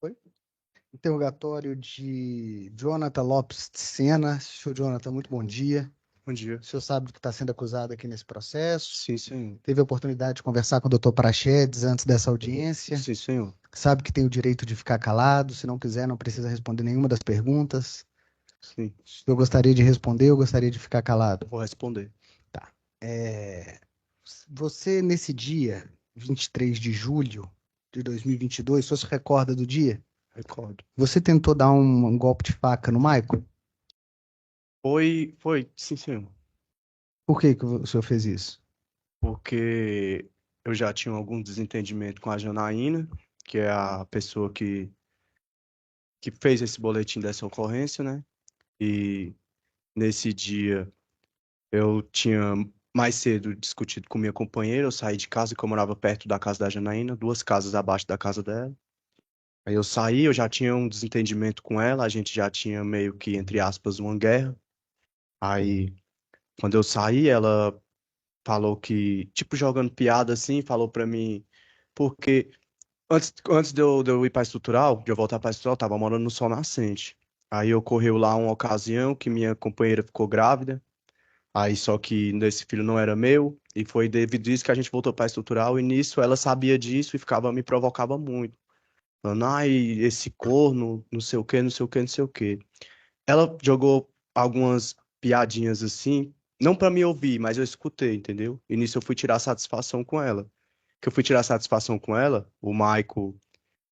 Foi? Interrogatório de Jonathan Lopes de Sena. Senhor Jonathan, muito bom dia. Bom dia. O senhor sabe do que está sendo acusado aqui nesse processo? Sim, senhor. Teve a oportunidade de conversar com o doutor Praxedes antes dessa audiência? Sim, senhor. Sabe que tem o direito de ficar calado. Se não quiser, não precisa responder nenhuma das perguntas. Sim. Se eu gostaria de responder, eu gostaria de ficar calado. Vou responder. Tá. É, Você, nesse dia, 23 de julho de 2022, o senhor se recorda do dia? Recordo. Você tentou dar um golpe de faca no Michael? Foi, sim, senhor. Por que que o senhor fez isso? Porque eu já tinha algum desentendimento com a Janaína, que é a pessoa que fez esse boletim dessa ocorrência, né? E nesse dia eu tinha mais cedo discutido com minha companheira, eu saí de casa, que eu morava perto da casa da Janaína, 2 casas abaixo da casa dela. Aí eu saí, eu já tinha um desentendimento com ela, a gente já tinha meio que, entre aspas, uma guerra. Aí, quando eu saí, ela falou que, tipo, jogando piada assim, falou pra mim, porque antes de eu ir pra estrutural, de eu voltar pra estrutural, eu tava morando no Sol Nascente. Aí ocorreu lá uma ocasião que minha companheira ficou grávida, aí só que nesse filho não era meu, e foi devido a isso que a gente voltou pra estrutural, e nisso ela sabia disso e me provocava muito. Falando, ai, esse corno, não sei o quê, não sei o quê, não sei o quê. Ela jogou algumas piadinhas assim, não pra me ouvir, mas eu escutei, entendeu? E nisso eu fui tirar satisfação com ela. Que eu fui tirar satisfação com ela, o Michael,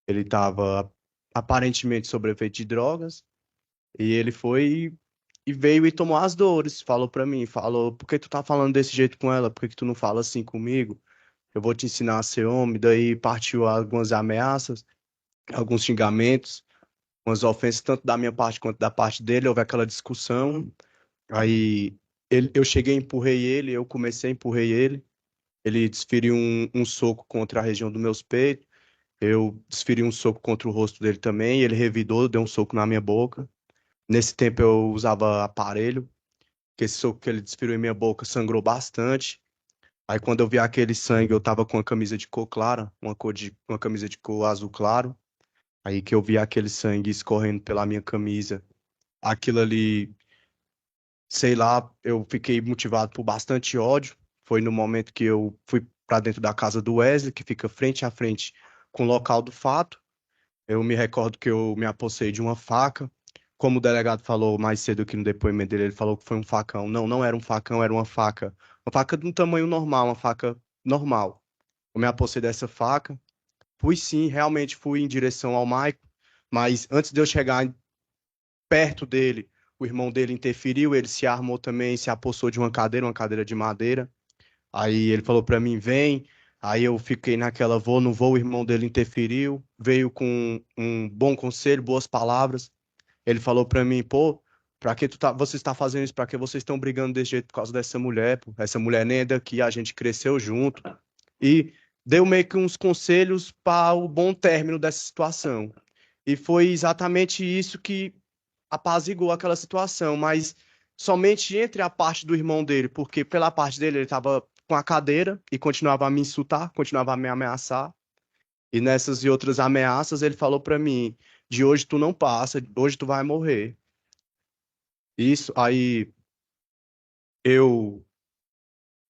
ele tava aparentemente sob efeito de drogas, e ele foi e veio e tomou as dores, falou pra mim, falou, por que tu tá falando desse jeito com ela? Por que que tu não fala assim comigo? Eu vou te ensinar a ser homem, daí partiu algumas ameaças, alguns xingamentos, umas ofensas tanto da minha parte quanto da parte dele, houve aquela discussão. Aí eu cheguei, empurrei ele, eu comecei, empurrei ele. Ele desferiu um soco contra a região dos meus peitos. Eu desferi um soco contra o rosto dele também. Ele revidou, deu um soco na minha boca. Nesse tempo eu usava aparelho, que esse soco que ele desferiu em minha boca sangrou bastante. Aí quando eu vi aquele sangue, eu tava com uma camisa de cor clara, uma camisa de cor azul claro. Aí que eu vi aquele sangue escorrendo pela minha camisa. Aquilo ali, sei lá, eu fiquei motivado por bastante ódio. Foi no momento que eu fui para dentro da casa do Wesley, que fica frente a frente com o local do fato. Eu me recordo que eu me apossei de uma faca. Como o delegado falou mais cedo aqui no depoimento dele, ele falou que foi um facão. Não, não era um facão, era uma faca. Uma faca de um tamanho normal, uma faca normal. Eu me apossei dessa faca. Fui sim, realmente fui em direção ao Maico, mas antes de eu chegar perto dele, o irmão dele interferiu, ele se armou também, se apossou de uma cadeira de madeira. Aí ele falou pra mim, vem. Aí eu fiquei naquela, vou, não vou, o irmão dele interferiu, veio com um bom conselho, boas palavras. Ele falou pra mim, pô, pra que você está fazendo isso? Pra que vocês estão brigando desse jeito por causa dessa mulher, pô? Essa mulher nem é daqui, a gente cresceu junto. E deu meio que uns conselhos para o bom término dessa situação. E foi exatamente isso que apaziguou aquela situação, mas somente entre a parte do irmão dele, porque pela parte dele ele estava com a cadeira e continuava a me insultar, continuava a me ameaçar. E nessas e outras ameaças ele falou para mim: de hoje tu não passa, hoje tu vai morrer. Isso aí eu,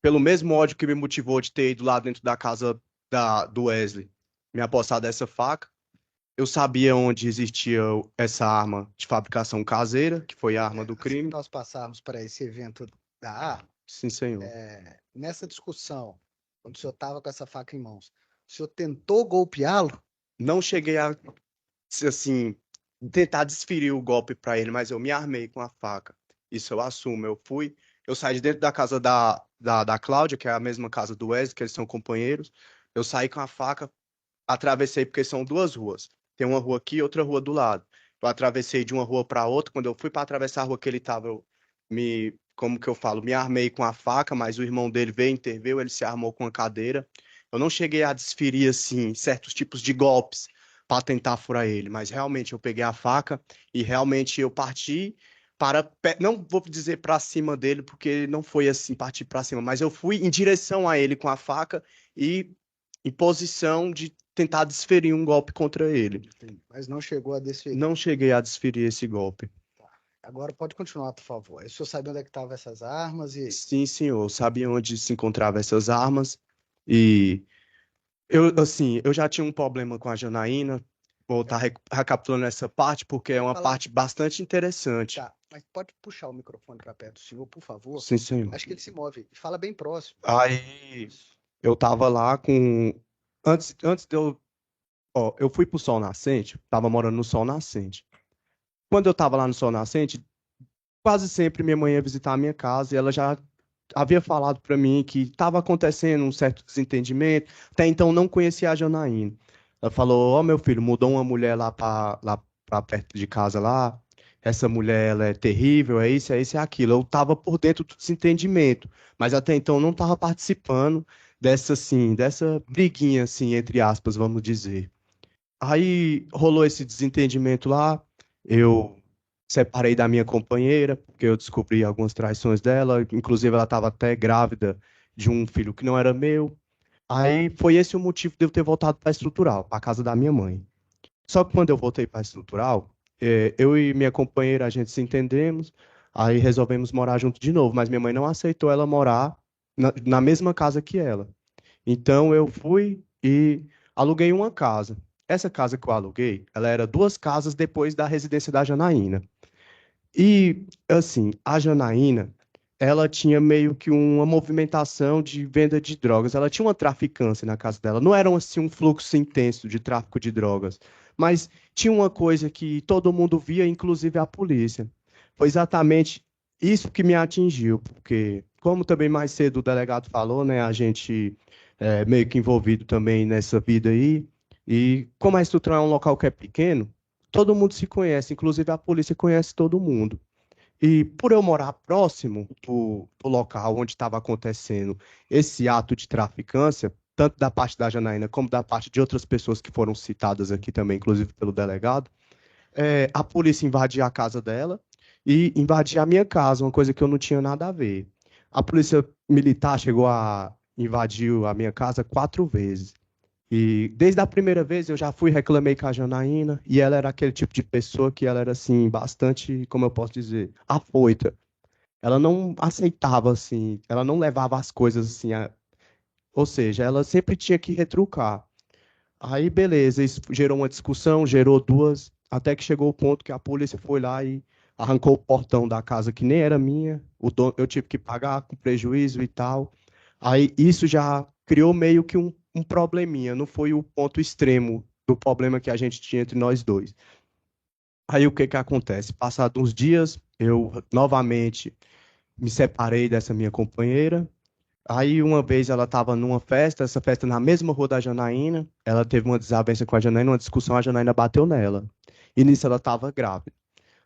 pelo mesmo ódio que me motivou de ter ido lá dentro da casa do Wesley, me apossar dessa faca. Eu sabia onde existia essa arma de fabricação caseira, que foi a arma do Assim que crime. nós passarmos para esse evento da arma, Sim, senhor. nessa discussão, quando o senhor estava com essa faca em mãos, o senhor tentou golpeá-lo? Não cheguei a, assim, tentar desferir o golpe para ele, mas eu me armei com a faca. Isso eu assumo. Eu saí de dentro da casa da Cláudia, que é a mesma casa do Wesley, que eles são companheiros. Eu saí com a faca, atravessei, porque são duas ruas. Tem uma rua aqui e outra rua do lado. Eu atravessei de uma rua para outra. Quando eu fui para atravessar a rua que ele estava, como que eu falo, me armei com a faca, mas o irmão dele veio, interveio, ele se armou com a cadeira. Eu não cheguei a desferir, assim, certos tipos de golpes para tentar furar ele, mas realmente eu peguei a faca e realmente eu parti não vou dizer para cima dele, porque não foi assim, partir para cima, mas eu fui em direção a ele com a faca e em posição de tentar desferir um golpe contra ele. Mas não chegou a desferir. Não cheguei a desferir esse golpe. Agora pode continuar, por favor. O senhor sabia onde é que estavam essas armas e... Sim, senhor. Sabia onde se encontravam essas armas. E eu já tinha um problema com a Janaína. Vou estar recapitulando essa parte, porque é uma parte bastante interessante. Tá, mas pode puxar o microfone para perto do senhor, por favor? Sim, senhor. Acho que ele se move. Fala bem próximo. Aí eu tava lá com. Antes de eu. Ó, eu fui pro Sol Nascente, tava morando no Sol Nascente. Quando eu tava lá no Sol Nascente, quase sempre minha mãe ia visitar a minha casa e ela já havia falado para mim que estava acontecendo um certo desentendimento. Até então não conhecia a Janaína. Ela falou: Ó, meu filho, mudou uma mulher lá para perto de casa lá. Essa mulher, ela é terrível, é isso, é aquilo. Eu estava por dentro do desentendimento, mas até então não estava participando dessa briguinha, assim, entre aspas, vamos dizer. Aí rolou esse desentendimento lá. Eu separei da minha companheira, porque eu descobri algumas traições dela. Inclusive, ela estava até grávida de um filho que não era meu. Aí foi esse o motivo de eu ter voltado para a estrutural, para a casa da minha mãe. Só que quando eu voltei para a estrutural, eu e minha companheira, a gente se entendemos, aí resolvemos morar junto de novo, mas minha mãe não aceitou ela morar na mesma casa que ela. Então eu fui e aluguei uma casa. Essa casa que eu aluguei, ela era duas casas depois da residência da Janaína. E, assim, a Janaína, ela tinha meio que uma movimentação de venda de drogas. Ela tinha uma traficância na casa dela. Não era, assim, um fluxo intenso de tráfico de drogas, mas tinha uma coisa que todo mundo via, inclusive a polícia. Foi exatamente isso que me atingiu, porque, como também mais cedo o delegado falou, né, a gente é meio que envolvido também nessa vida aí, e como a estrutura é um local que é pequeno, todo mundo se conhece, inclusive a polícia conhece todo mundo. E por eu morar próximo do local onde estava acontecendo esse ato de traficância, tanto da parte da Janaína como da parte de outras pessoas que foram citadas aqui também, inclusive pelo delegado, a polícia invadia a casa dela e invadia a minha casa, uma coisa que eu não tinha nada a ver. A polícia militar chegou a invadir a minha casa 4 vezes. E desde a primeira vez eu já fui reclamei com a Janaína e ela era aquele tipo de pessoa que ela era assim bastante, como eu posso dizer, afoita. Ela não aceitava assim, ela não levava as coisas assim, ou seja, ela sempre tinha que retrucar. Aí beleza, isso gerou uma discussão, gerou duas, até que chegou o ponto que a polícia foi lá e arrancou o portão da casa que nem era minha, o dono, eu tive que pagar com prejuízo e tal. Aí isso já criou meio que um probleminha, não foi o ponto extremo do problema que a gente tinha entre nós dois. Aí o que que acontece? Passados uns dias, eu novamente me separei dessa minha companheira. Aí uma vez ela estava numa festa, essa festa na mesma rua da Janaína, ela teve uma desavença com a Janaína, uma discussão, a Janaína bateu nela. E nisso ela estava grávida.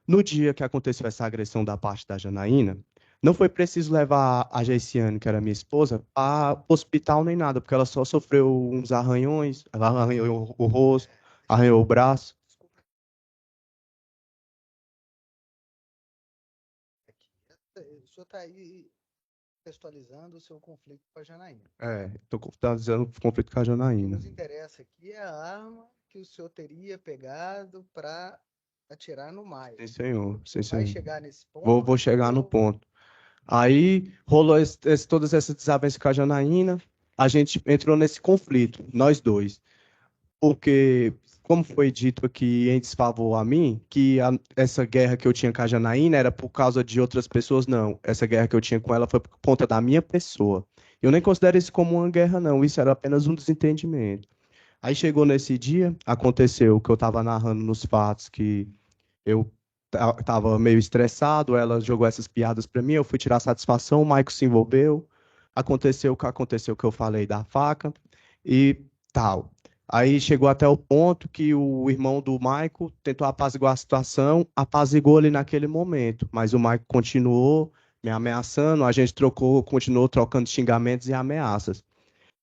No dia que aconteceu essa agressão da parte da Janaína, não foi preciso levar a Geiciane, que era minha esposa, para o hospital nem nada, porque ela só sofreu uns arranhões, ela arranhou o rosto, arranhou o braço. O senhor está aí contextualizando o seu conflito com a Janaína. Estou dizendo conflito com a O que Janaína. nos interessa aqui é a arma que o senhor teria pegado para atirar no Maio. Sim, senhor. Sim, Vai senhor. chegar nesse ponto? Vou chegar no ponto. Aí rolou todas essas desavenças com a Janaína, a gente entrou nesse conflito, nós dois. Porque, como foi dito aqui em desfavor a mim, que essa guerra que eu tinha com a Janaína era por causa de outras pessoas, não. Essa guerra que eu tinha com ela foi por conta da minha pessoa. Eu nem considero isso como uma guerra, não. Isso era apenas um desentendimento. Aí chegou nesse dia, aconteceu o que eu estava narrando nos fatos, que eu tava meio estressado, ela jogou essas piadas para mim, eu fui tirar satisfação, o Maico se envolveu, aconteceu o que eu falei da faca e tal. Aí chegou até o ponto que o irmão do Maico tentou apaziguar a situação, apaziguou ele naquele momento, mas o Maico continuou me ameaçando, a gente continuou trocando xingamentos e ameaças.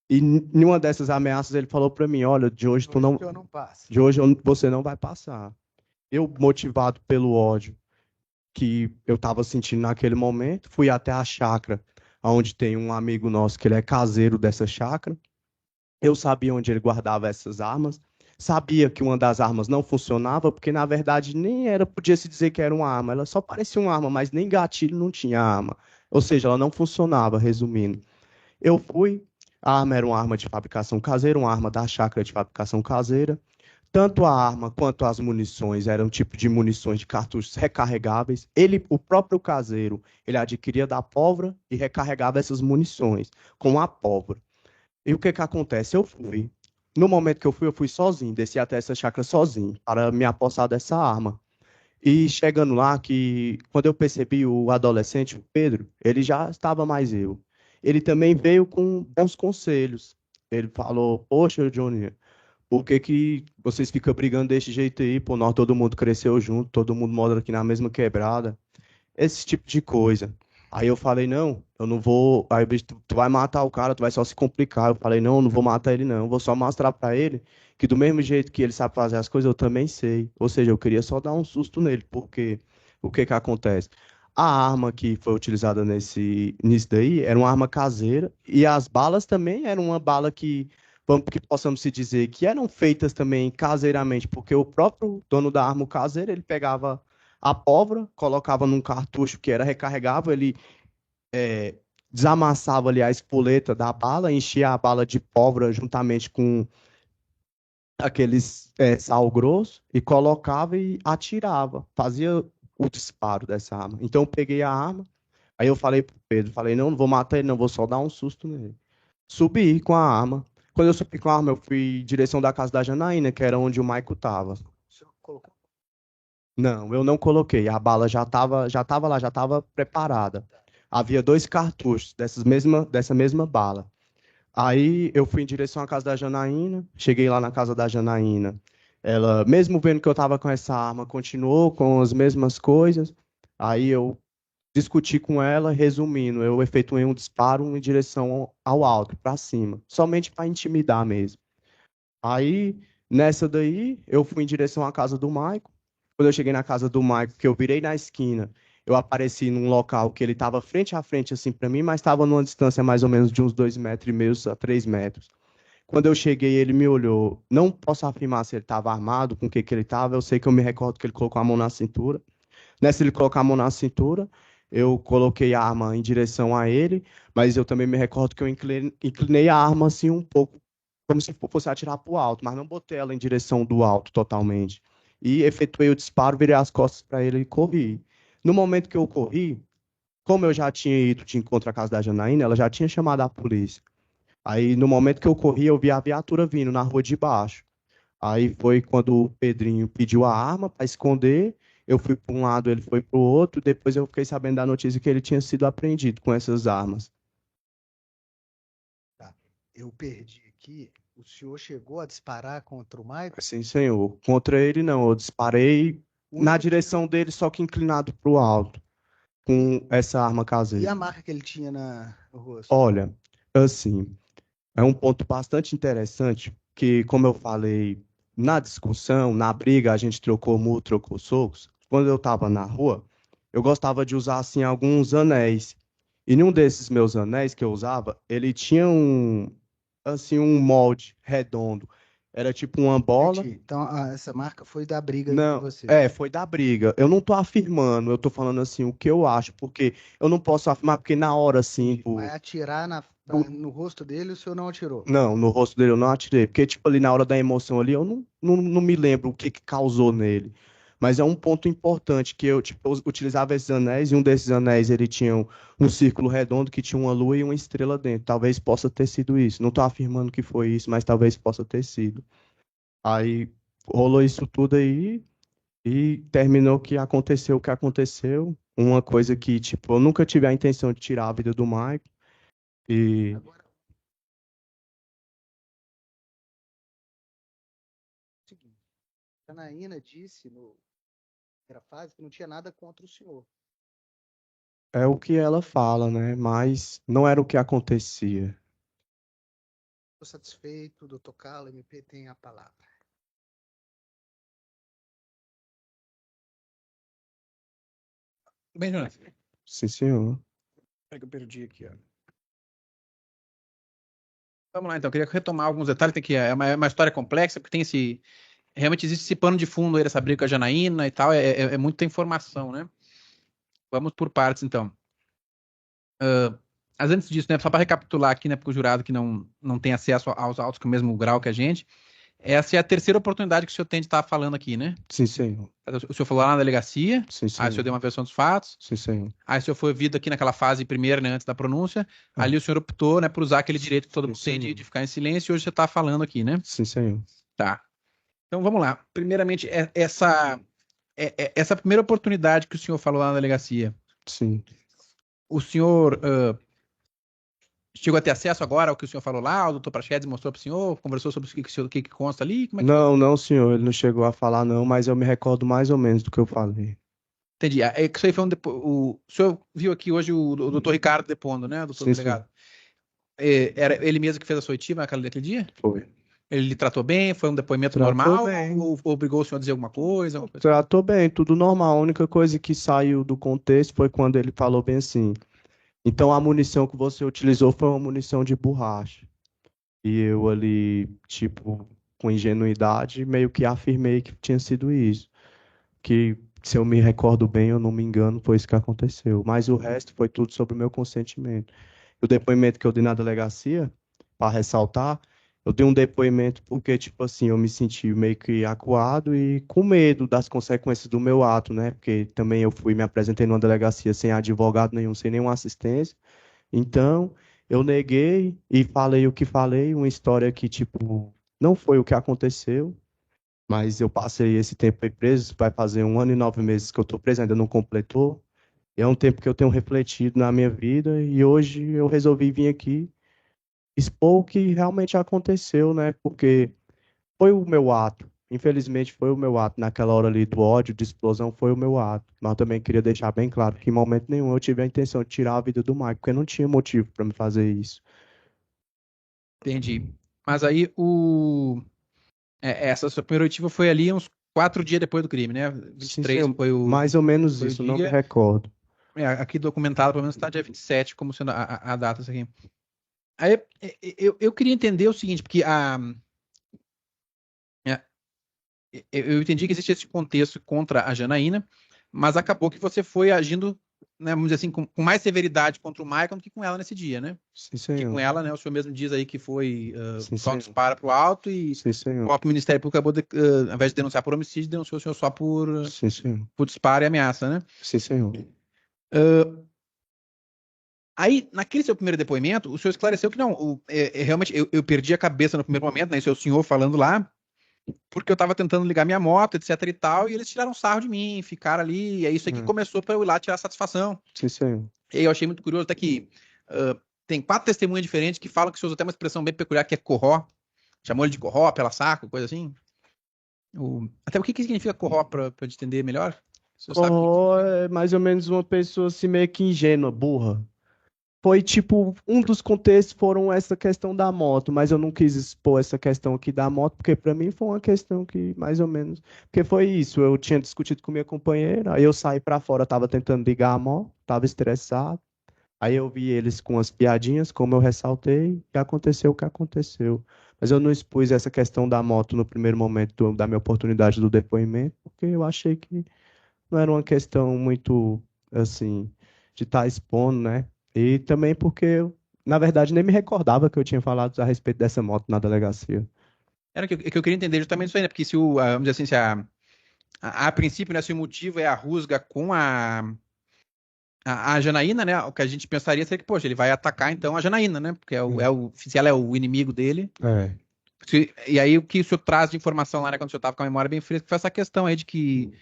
E em uma dessas ameaças ele falou para mim, olha, de hoje você não vai passar. Eu, motivado pelo ódio que eu estava sentindo naquele momento, fui até a chácara, onde tem um amigo nosso que ele é caseiro dessa chácara. Eu sabia onde ele guardava essas armas, sabia que uma das armas não funcionava, porque na verdade nem era, podia se dizer que era uma arma, ela só parecia uma arma, mas nem gatilho não tinha arma. Ou seja, ela não funcionava, resumindo. Eu fui, a arma era uma arma de fabricação caseira, uma arma da chácara de fabricação caseira. Tanto a arma quanto as munições eram um tipo de munições de cartuchos recarregáveis. Ele, o próprio caseiro, ele adquiria da pólvora e recarregava essas munições com a pólvora. E o que que acontece? Eu fui. No momento que eu fui sozinho, desci até essa chácara sozinho, para me apossar dessa arma. E chegando lá, que quando eu percebi o adolescente, o Pedro, ele já estava mais eu. Ele também veio com bons conselhos. Ele falou: Poxa, Johnny, por que que vocês ficam brigando desse jeito aí? Pô, nós todo mundo cresceu junto, todo mundo mora aqui na mesma quebrada, esse tipo de coisa. Aí eu falei, não, eu não vou. Aí, bicho, tu vai matar o cara, tu vai só se complicar. Eu falei, não, não vou matar ele, não. Eu vou só mostrar pra ele que do mesmo jeito que ele sabe fazer as coisas, eu também sei. Ou seja, eu queria só dar um susto nele, porque o que que acontece? A arma que foi utilizada nisso daí era uma arma caseira, e as balas também eram uma bala que, vamos que possamos se dizer, que eram feitas também caseiramente, porque o próprio dono da arma, o caseiro, ele pegava a pólvora, colocava num cartucho que era recarregável, ele desamassava ali a espoleta da bala, enchia a bala de pólvora juntamente com aqueles sal grosso e colocava e atirava, fazia o disparo dessa arma. Então eu peguei a arma, aí eu falei pro Pedro, falei, não, não vou matar ele, não, vou só dar um susto nele. Subi com a arma. Quando eu subi com a arma, eu fui em direção da casa da Janaína, que era onde o Maico tava. O senhor colocou. Não, eu não coloquei. A bala já tava lá, já estava preparada. Havia dois cartuchos dessa mesma bala. Aí eu fui em direção à casa da Janaína, cheguei lá na casa da Janaína. Ela, mesmo vendo que eu estava com essa arma, continuou com as mesmas coisas. Aí eu discuti com ela, resumindo, eu efetuei um disparo em direção ao alto, para cima, somente para intimidar mesmo. Aí, nessa daí, eu fui em direção à casa do Maico. Quando eu cheguei na casa do Maico, que eu virei na esquina, eu apareci num local que ele estava frente a frente, assim, para mim, mas estava numa distância mais ou menos de uns 2,5 metros a 3 metros. Quando eu cheguei, ele me olhou. Não posso afirmar se ele estava armado, com o que que ele estava. Eu sei que eu me recordo que ele colocou a mão na cintura. Nessa, ele colocar a mão na cintura, eu coloquei a arma em direção a ele, mas eu também me recordo que eu inclinei a arma assim um pouco, como se fosse atirar para o alto, mas não botei ela em direção do alto totalmente. E efetuei o disparo, virei as costas para ele e corri. No momento que eu corri, como eu já tinha ido de encontro à casa da Janaína, ela já tinha chamado a polícia. Aí, no momento que eu corri, eu vi a viatura vindo na rua de baixo. Aí foi quando o Pedrinho pediu a arma para esconder. Eu fui para um lado, ele foi para o outro. Depois eu fiquei sabendo da notícia que ele tinha sido apreendido com essas armas. Tá. Eu perdi aqui. O senhor chegou a disparar contra o Michael? Sim, senhor. Contra ele, não. Eu disparei O na único tiro. direção dele, só que inclinado para o alto, E, com essa arma e caseira. a marca que ele tinha no rosto? Olha, assim, é um ponto bastante interessante, que, como eu falei, na discussão, na briga, a gente trocou murro, trocou socos. Quando eu estava na rua, eu gostava de usar, assim, alguns anéis. E nenhum desses meus anéis que eu usava, ele tinha assim, um molde redondo. Era tipo uma bola. Entendi. Então, essa marca foi da briga entre Não, vocês. foi da briga. Eu não tô afirmando, eu tô falando assim o que eu acho, porque eu não posso afirmar, porque na hora, assim, Entendi. Mas atirar no rosto dele, o senhor não atirou. não, no rosto dele eu não atirei, porque, tipo, ali na hora da emoção ali, eu não me lembro o que que causou nele. Mas é um ponto importante que eu, tipo, eu utilizava esses anéis, e um desses anéis, ele tinha um círculo redondo que tinha uma lua e uma estrela dentro. Talvez possa ter sido isso. Não tô afirmando que foi isso, mas talvez possa ter sido. Aí rolou isso tudo aí, e terminou que aconteceu o que aconteceu. Uma coisa que, tipo, eu nunca tive a intenção de tirar a vida do Mike. E Agora, é o seguinte, a Janaína disse no primeira fase que não tinha nada contra o senhor. é o que ela fala, né? Mas não era o que acontecia. Estou satisfeito, doutor Carlos, MP tem a palavra. Bem, Jonas, Sim, senhor. é que eu perdi aqui, ó. Vamos lá, então. Eu queria retomar alguns detalhes. Tem que, é uma história complexa, porque tem esse. Realmente existe esse pano de fundo aí dessa briga com a Janaína e tal. É muita informação, né? Vamos por partes, então. Mas antes disso, né? Só para recapitular aqui, né? Para o jurado que não tem acesso aos autos com o mesmo grau que a gente. Essa é a terceira oportunidade que o senhor tem de estar falando aqui, né? Sim, senhor. O senhor falou lá na delegacia, Sim, aí o senhor senhor. deu uma versão dos fatos, Sim, senhor. aí o senhor foi ouvido aqui naquela fase primeira, né, antes da pronúncia, Ah. ali o senhor optou, né, por usar aquele direito que todo mundo Sim, tem senhor. de ficar em silêncio, e hoje você está falando aqui, né? Sim, senhor. Tá. Então vamos lá. Primeiramente, essa primeira oportunidade que o senhor falou lá na delegacia, Sim. o senhor chegou a ter acesso agora ao que o senhor falou lá, o doutor Prachedes mostrou para o senhor, conversou sobre o que consta ali? Como é que foi? Não, senhor, ele não chegou a falar, não, mas eu me recordo mais ou menos do que eu falei. Entendi. É que isso aí foi o senhor viu aqui hoje o doutor Ricardo depondo, né, doutor Sim, delegado? Era ele mesmo que fez a sua oitiva naquele dia? foi. Ele lhe tratou bem? Foi um depoimento Tratou normal? bem. Ou obrigou o senhor a dizer alguma coisa? Tratou bem, tudo normal. A única coisa que saiu do contexto foi quando ele falou bem assim. Então a munição que você utilizou foi uma munição de borracha. E eu ali, tipo, com ingenuidade, meio que afirmei que tinha sido isso. Que, se eu me recordo bem, eu não me engano, foi isso que aconteceu. Mas o resto foi tudo sobre o meu consentimento. O depoimento que eu dei na delegacia, para ressaltar, eu dei um depoimento porque, tipo assim, eu me senti meio que acuado e com medo das consequências do meu ato, né? Porque também eu me apresentei numa delegacia sem advogado nenhum, sem nenhuma assistência. Então, eu neguei e falei o que falei, uma história que, tipo, não foi o que aconteceu, mas eu passei esse tempo aí preso, vai fazer 1 ano e 9 meses que eu estou preso, ainda não completou. E é um tempo que eu tenho refletido na minha vida e hoje eu resolvi vir aqui expor o que realmente aconteceu, né? Porque foi o meu ato. Infelizmente foi o meu ato. Naquela hora ali do ódio, de explosão, foi o meu ato. Mas eu também queria deixar bem claro que em momento nenhum eu tive a intenção de tirar a vida do Mike, porque não tinha motivo para me fazer isso. Entendi. Mas aí essa sua primeira oitiva foi ali uns 4 dias depois do crime, né? Sim, 23 sim, foi mais ou menos foi o isso, não me dia. recordo. Aqui documentado, pelo menos está dia 27 como sendo a data isso aqui. Aí eu queria entender o seguinte, porque é, eu entendi que existe esse contexto contra a Janaína, mas acabou que você foi agindo, né, vamos dizer assim, com mais severidade contra o Michael do que com ela nesse dia, né? Sim, Que com senhor. ela, né, o senhor mesmo diz aí que foi Sim, só um senhor. disparo para o alto e Sim, o senhor. próprio Ministério Público acabou, ao invés de denunciar por homicídio, denunciou o senhor só Sim, senhor. por disparo e ameaça, né? Sim, senhor. Aí, naquele seu primeiro depoimento, o senhor esclareceu que não, realmente eu perdi a cabeça no primeiro momento, né? Isso é o senhor falando lá, porque eu estava tentando ligar minha moto, etc e tal, e eles tiraram sarro de mim, ficaram ali, e é isso aí que começou para eu ir lá tirar satisfação. Sim, senhor. E aí eu achei muito curioso até que tem 4 testemunhas diferentes que falam que o senhor usa até uma expressão bem peculiar que é corró, chamou ele de corró, pela saco, coisa assim. Até o que significa corró para eu entender melhor? O senhor sabe o que Corró significa? é mais ou menos uma pessoa assim meio que ingênua, burra. Foi tipo, um dos contextos foram essa questão da moto, mas eu não quis expor essa questão aqui da moto, porque para mim foi uma questão que mais ou menos, porque foi isso, eu tinha discutido com minha companheira, aí eu saí para fora, tava tentando ligar a moto, tava estressado. Aí eu vi eles com as piadinhas, como eu ressaltei, e aconteceu o que aconteceu. Mas eu não expus essa questão da moto no primeiro momento da minha oportunidade do depoimento, porque eu achei que não era uma questão muito, assim, de estar expondo, né? E também porque eu, na verdade, nem me recordava que eu tinha falado a respeito dessa moto na delegacia. Era que eu queria entender justamente isso aí, né? Porque se vamos dizer assim, se a princípio, né, se o motivo é a rusga com a Janaína, né? O que a gente pensaria seria que, poxa, ele vai atacar então a Janaína, né? Porque se ela é o inimigo dele. É, E aí o que o senhor traz de informação lá, né, quando o senhor estava com a memória bem fresca, foi essa questão aí de que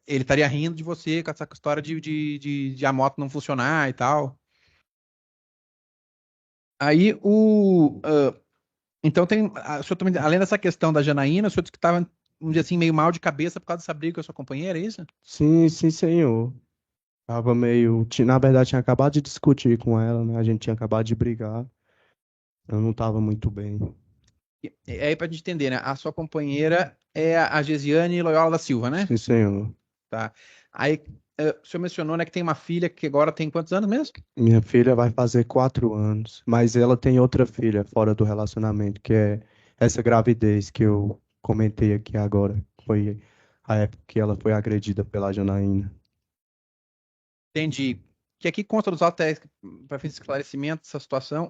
ele estaria rindo de você com essa história de a moto não funcionar e tal. Aí então tem. O senhor também, além dessa questão da Janaína, o senhor disse que estava, vamos dizer assim, meio mal de cabeça por causa dessa briga com a sua companheira, é isso? sim, sim, senhor. Tava meio. Na verdade, tinha acabado de discutir com ela, né? A gente tinha acabado de brigar. Eu não tava muito bem. E aí, pra gente entender, né? A sua companheira é a Gesiane Loyola da Silva, né? Sim, senhor. Tá. Aí, o senhor mencionou, né, que tem uma filha que agora tem quantos anos mesmo? Minha filha vai fazer 4 anos, mas ela tem outra filha fora do relacionamento, que é essa gravidez que eu comentei aqui agora. Foi a época que ela foi agredida pela Janaína. Entendi. Que aqui consta dos autos, para fins de esclarecimento dessa situação,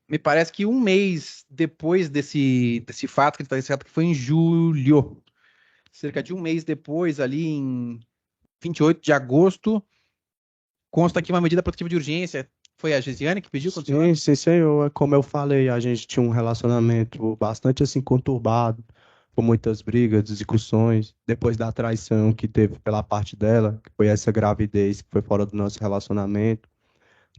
me parece que um mês depois desse fato, que está certo, que foi em julho, cerca de um mês depois, ali em 28 de agosto, consta aqui uma medida protetiva de urgência. Foi a Gesiane que pediu quando o senhor? Sim, sim, senhor. Como eu falei, a gente tinha um relacionamento bastante assim conturbado, com muitas brigas, discussões. Depois da traição que teve pela parte dela, que foi essa gravidez que foi fora do nosso relacionamento,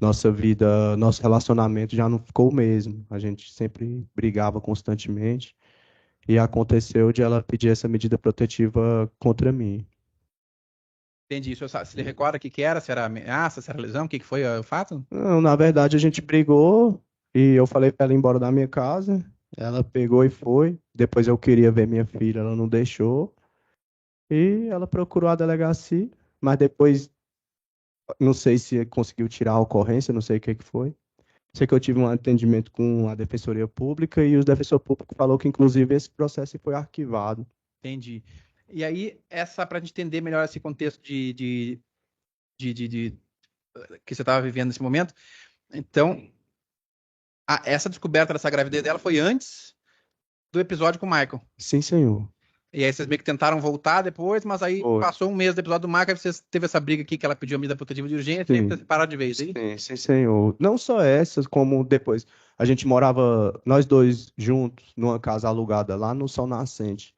nossa vida, nosso relacionamento já não ficou o mesmo. A gente sempre brigava constantemente e aconteceu de ela pedir essa medida protetiva contra mim. Entendi. O senhor se recorda o que era? Se era ameaça, se era lesão? O que foi o fato? Não, na verdade, a gente brigou e eu falei para ela ir embora da minha casa. Ela pegou e foi. Depois eu queria ver minha filha, ela não deixou. E ela procurou a delegacia, mas depois não sei se conseguiu tirar a ocorrência, não sei o que que foi. Sei que eu tive um atendimento com a Defensoria Pública e o defensor público falou que, inclusive, esse processo foi arquivado. Entendi. E aí, para a gente entender melhor esse contexto de que você estava vivendo nesse momento, então, essa descoberta dessa gravidez dela foi antes do episódio com o Michael. Sim, senhor. E aí vocês meio que tentaram voltar depois, mas aí Foi. passou um mês do episódio do Michael, aí vocês teve essa briga aqui que ela pediu a medida protetiva de urgência e Sim. vocês separaram de vez, hein? Sim, sim, senhor. Não só essas, como depois a gente morava, nós dois juntos, numa casa alugada lá no Sol Nascente.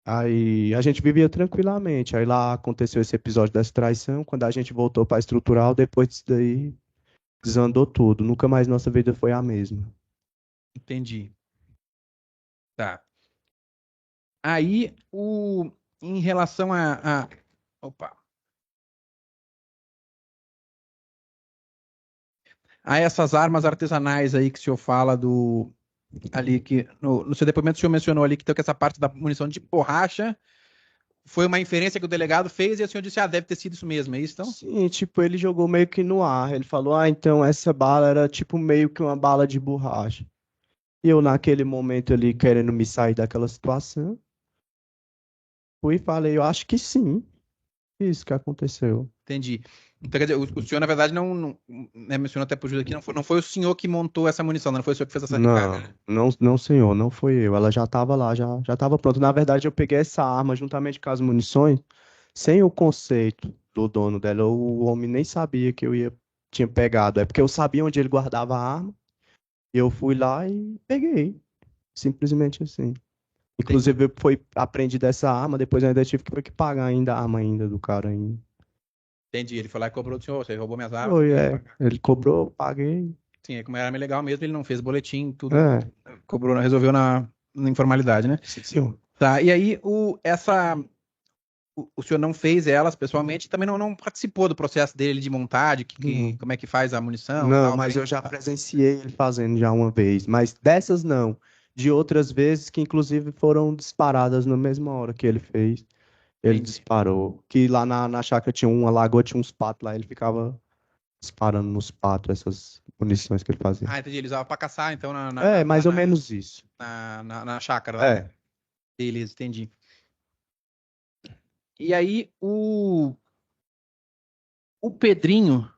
Aí a gente vivia tranquilamente. Aí lá aconteceu esse episódio dessa traição. Quando a gente voltou para a estrutural, depois disso daí desandou tudo. Nunca mais nossa vida foi a mesma. Entendi. Tá. Aí, em relação opa. A essas armas artesanais aí que o senhor fala ali que no seu depoimento o senhor mencionou ali que tem essa parte da munição de borracha foi uma inferência que o delegado fez e o senhor disse, deve ter sido isso mesmo, é isso então? Sim, tipo, ele jogou meio que no ar. Ele falou, então essa bala era tipo meio que uma bala de borracha. E eu, naquele momento ali, querendo me sair daquela situação, fui e falei, eu acho que sim. Isso que aconteceu. Entendi. Então, quer dizer, o senhor, na verdade, não né, mencionou até pro Júlio aqui, não foi o senhor que montou essa munição, não foi o senhor que fez essa recarga, né? Não, senhor, não foi eu. Ela já estava lá, já estava pronta. Na verdade, eu peguei essa arma juntamente com as munições, sem o conceito do dono dela. O homem nem sabia que tinha pegado. É porque eu sabia onde ele guardava a arma, e eu fui lá e peguei. Simplesmente assim. Inclusive, foi aprendi dessa arma, depois eu ainda tive que pagar ainda a arma ainda do cara ainda. Entendi, ele foi lá e cobrou do senhor, você roubou minhas armas. Foi, ele cobrou, paguei. Sim, como era legal mesmo, ele não fez boletim, tudo. É. Cobrou, resolveu na informalidade, né? Sim, senhor. Tá, e aí o senhor não fez elas pessoalmente, também não participou do processo dele de montagem, como é que faz a munição? Não, tal, mas bem? eu já presenciei ele fazendo já uma vez. Mas dessas não. De outras vezes que inclusive foram disparadas na mesma hora que ele fez. Ele Entendi. disparou. Que lá na chácara tinha uma lagoa, tinha uns patos lá, ele ficava disparando nos patos essas munições que ele fazia. Entendi, ele usava pra caçar, então, Mais ou menos isso. na chácara. Lá. É. Beleza, entendi. E aí, o Pedrinho,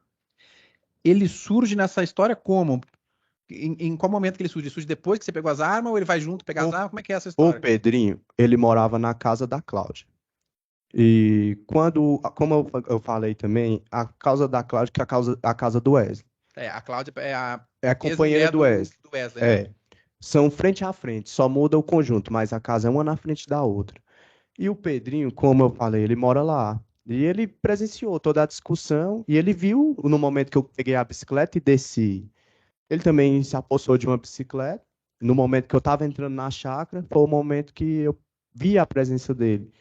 ele surge nessa história como? Em qual momento que ele surge? Ele surge depois que você pegou as armas ou ele vai junto pegar as armas? Como é que é essa O história? Pedrinho, ele morava na casa da Cláudia. E como eu falei também, a casa da Cláudia que é a casa do Wesley. A Cláudia é a companheira do Wesley. Do Wesley, né? São frente a frente, só muda o conjunto, mas a casa é uma na frente da outra. E o Pedrinho, como eu falei, ele mora lá. E ele presenciou toda a discussão e ele viu no momento que eu peguei a bicicleta e desci. Ele também se apossou de uma bicicleta. No momento que eu estava entrando na chácara, foi o momento que eu vi a presença dele.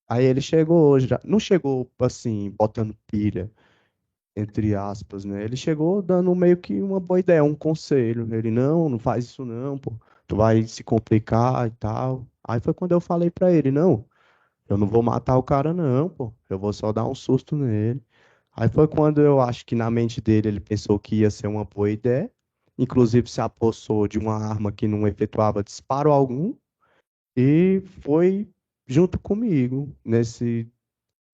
Aí ele chegou, não chegou assim, botando pilha, entre aspas, né? Ele chegou dando meio que uma boa ideia, um conselho. Ele, não faz isso não, pô. Tu vai se complicar e tal. Aí foi quando eu falei pra ele, não, eu não vou matar o cara não, pô. Eu vou só dar um susto nele. Aí foi quando eu acho que na mente dele ele pensou que ia ser uma boa ideia. Inclusive se apossou de uma arma que não efetuava disparo algum e foi junto comigo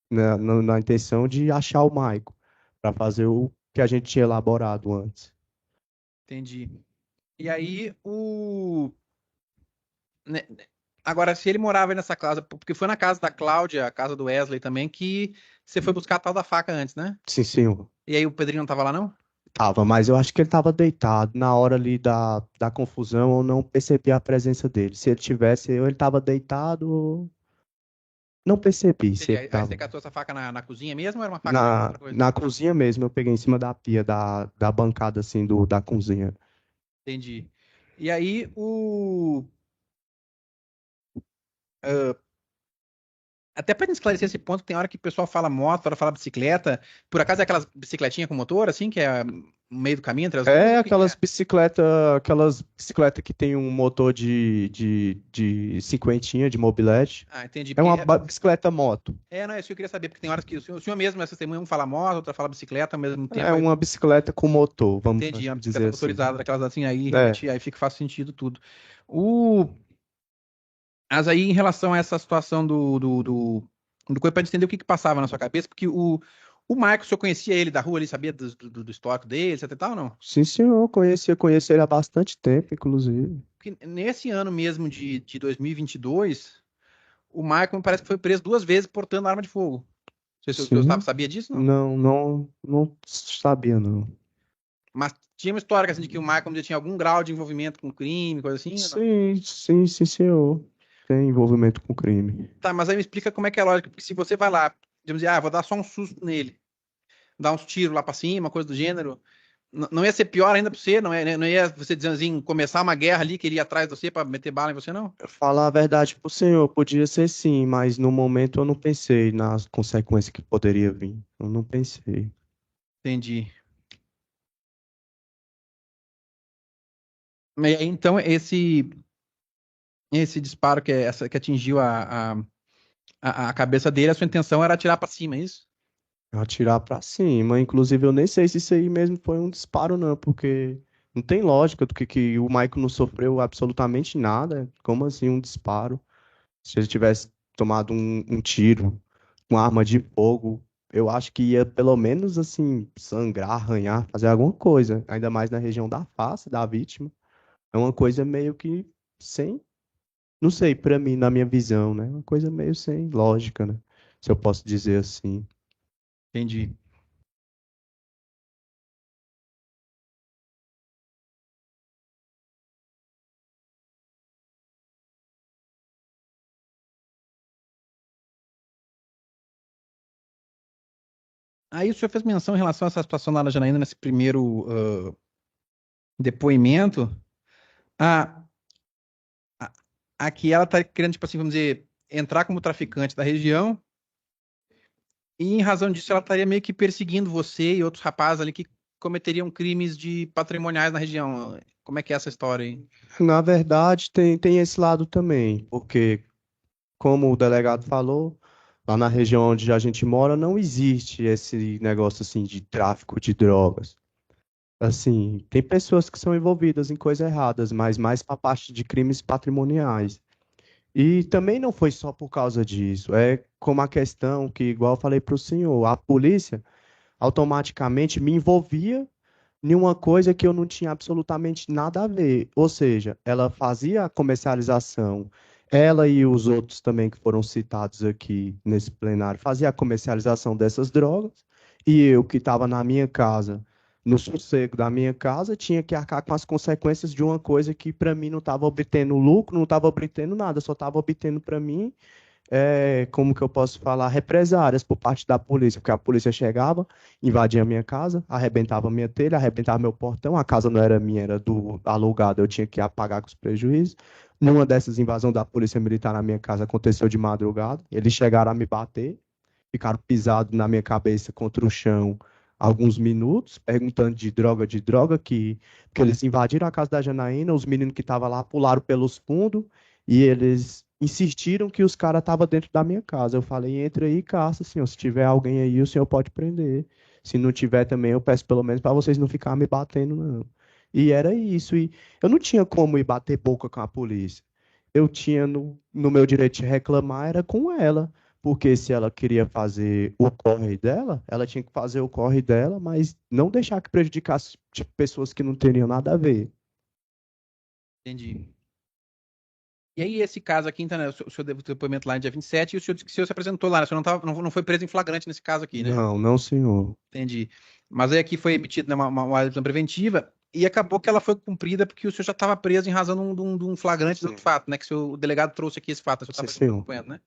na intenção de achar o Maico para fazer o que a gente tinha elaborado antes. Entendi. E aí, né, agora, se ele morava aí nessa casa, porque foi na casa da Cláudia, a casa do Wesley também, que você foi buscar a tal da faca antes, né? Sim, senhor. E aí o Pedrinho não tava lá, não? Tava, mas eu acho que ele tava deitado. Na hora ali da confusão, eu não percebi a presença dele. Se ele tivesse, ou ele tava deitado, ou não percebi se Entendi. ele Aí você tava. catou essa faca na cozinha mesmo ou era uma faca de Na, outra coisa? na cozinha mesmo, eu peguei em cima da pia, da bancada, assim, da cozinha. Entendi. E aí até para esclarecer esse ponto, tem hora que o pessoal fala moto, hora fala bicicleta. Por acaso é aquelas bicicletinhas com motor, assim, que é no meio do caminho entre as duas? É O que que é? aquelas bicicleta que tem um motor de cinquentinha, de mobilete. Ah, entendi. É uma bicicleta moto. Não, é isso que eu queria saber, porque tem horas que o senhor mesmo, essa testemunha, um fala moto, outra fala bicicleta ao mesmo É tempo. Aí, uma bicicleta com motor, vamos entendi, é uma bicicleta dizer assim. motorizada, daquelas assim, aí É, realmente aí fica faz sentido tudo. O, mas aí, em relação a essa situação do coisa, pra gente entender o que que passava na sua cabeça, porque o Marcos, o senhor conhecia ele da rua, ele sabia do histórico dele, etc e tal, ou não? sim, senhor, conheci ele há bastante tempo, inclusive. Porque nesse ano mesmo de 2022, o Michael me parece que foi preso 2 vezes portando arma de fogo. Não sei se o senhor Sim, sabia disso, não? não sabia, não. Mas tinha uma história assim, de que o Michael já tinha algum grau de envolvimento com crime, coisa assim, ou não? Sim, senhor. Tem envolvimento com crime. Tá, mas aí me explica como é que é a lógica, porque se você vai lá, digamos assim, vou dar só um susto nele, dar uns tiros lá pra cima, coisa do gênero, não ia ser pior ainda pra você, não ia você dizendo assim, começar uma guerra ali, que ele ia atrás de você pra meter bala em você, não? Falar a verdade pro senhor, podia ser sim, mas no momento eu não pensei nas consequências que poderia vir. Eu não pensei. Entendi. E aí, então, esse disparo que atingiu a cabeça dele, a sua intenção era atirar pra cima, é isso? Atirar pra cima. Inclusive, eu nem sei se isso aí mesmo foi um disparo, não, porque não tem lógica do que o Michael não sofreu absolutamente nada. Como assim um disparo? Se ele tivesse tomado um tiro, uma arma de fogo, eu acho que ia pelo menos assim sangrar, arranhar, fazer alguma coisa, ainda mais na região da face da vítima. É uma coisa meio que sem, não sei, pra mim, na minha visão, né? Uma coisa meio sem lógica, né? Se eu posso dizer assim. Entendi. Aí o senhor fez menção em relação a essa situação lá na Janaína, nesse primeiro depoimento, a, a, a que ela está querendo, tipo assim, vamos dizer, entrar como traficante da região, e em razão disso ela estaria meio que perseguindo você e outros rapazes ali que cometeriam crimes de patrimoniais na região. Como é que é essa história aí? Na verdade, tem esse lado também, porque, como o delegado falou, lá na região onde a gente mora não existe esse negócio assim de tráfico de drogas. Assim, tem pessoas que são envolvidas em coisas erradas, mas mais para a parte de crimes patrimoniais. E também não foi só por causa disso, é como a questão que, igual eu falei para o senhor, a polícia automaticamente me envolvia em uma coisa que eu não tinha absolutamente nada a ver. Ou seja, ela fazia a comercialização, ela e os outros também que foram citados aqui nesse plenário, fazia a comercialização dessas drogas, e eu que estava na minha casa, no sossego da minha casa, tinha que arcar com as consequências de uma coisa que para mim não estava obtendo lucro, não estava obtendo nada, só estava obtendo para mim como que eu posso falar, represárias por parte da polícia, porque a polícia chegava, invadia a minha casa, arrebentava minha telha, arrebentava meu portão, a casa não era minha, era do alugado, eu tinha que pagar com os prejuízos. Numa dessas invasões da polícia militar na minha casa aconteceu de madrugada, eles chegaram a me bater, ficaram pisados na minha cabeça contra o chão alguns minutos, perguntando de droga, que eles invadiram a casa da Janaína, os meninos que estavam lá pularam pelos fundos, E eles insistiram que os caras estavam dentro da minha casa. Eu falei, entra aí e caça, senhor. Se tiver alguém aí, o senhor pode prender. Se não tiver também, eu peço pelo menos para vocês não ficarem me batendo, não. E era isso. E eu não tinha como ir bater boca com a polícia. Eu tinha no meu direito de reclamar, era com ela. Porque se ela queria fazer o corre dela, ela tinha que fazer o corre dela, mas não deixar que prejudicasse tipo, pessoas que não teriam nada a ver. Entendi. E aí, esse caso aqui, então, né, o senhor deu o depoimento lá no dia 27 e o senhor disse que o senhor se apresentou lá, né? O senhor não foi preso em flagrante nesse caso aqui, né? Não, não, senhor. Entendi. Mas aí aqui foi emitida, né, uma prisão preventiva e acabou que ela foi cumprida porque o senhor já estava preso em razão de um flagrante do Sim. fato, né? Que o delegado trouxe aqui esse fato, o senhor Sim, estava senhor. acompanhando, né?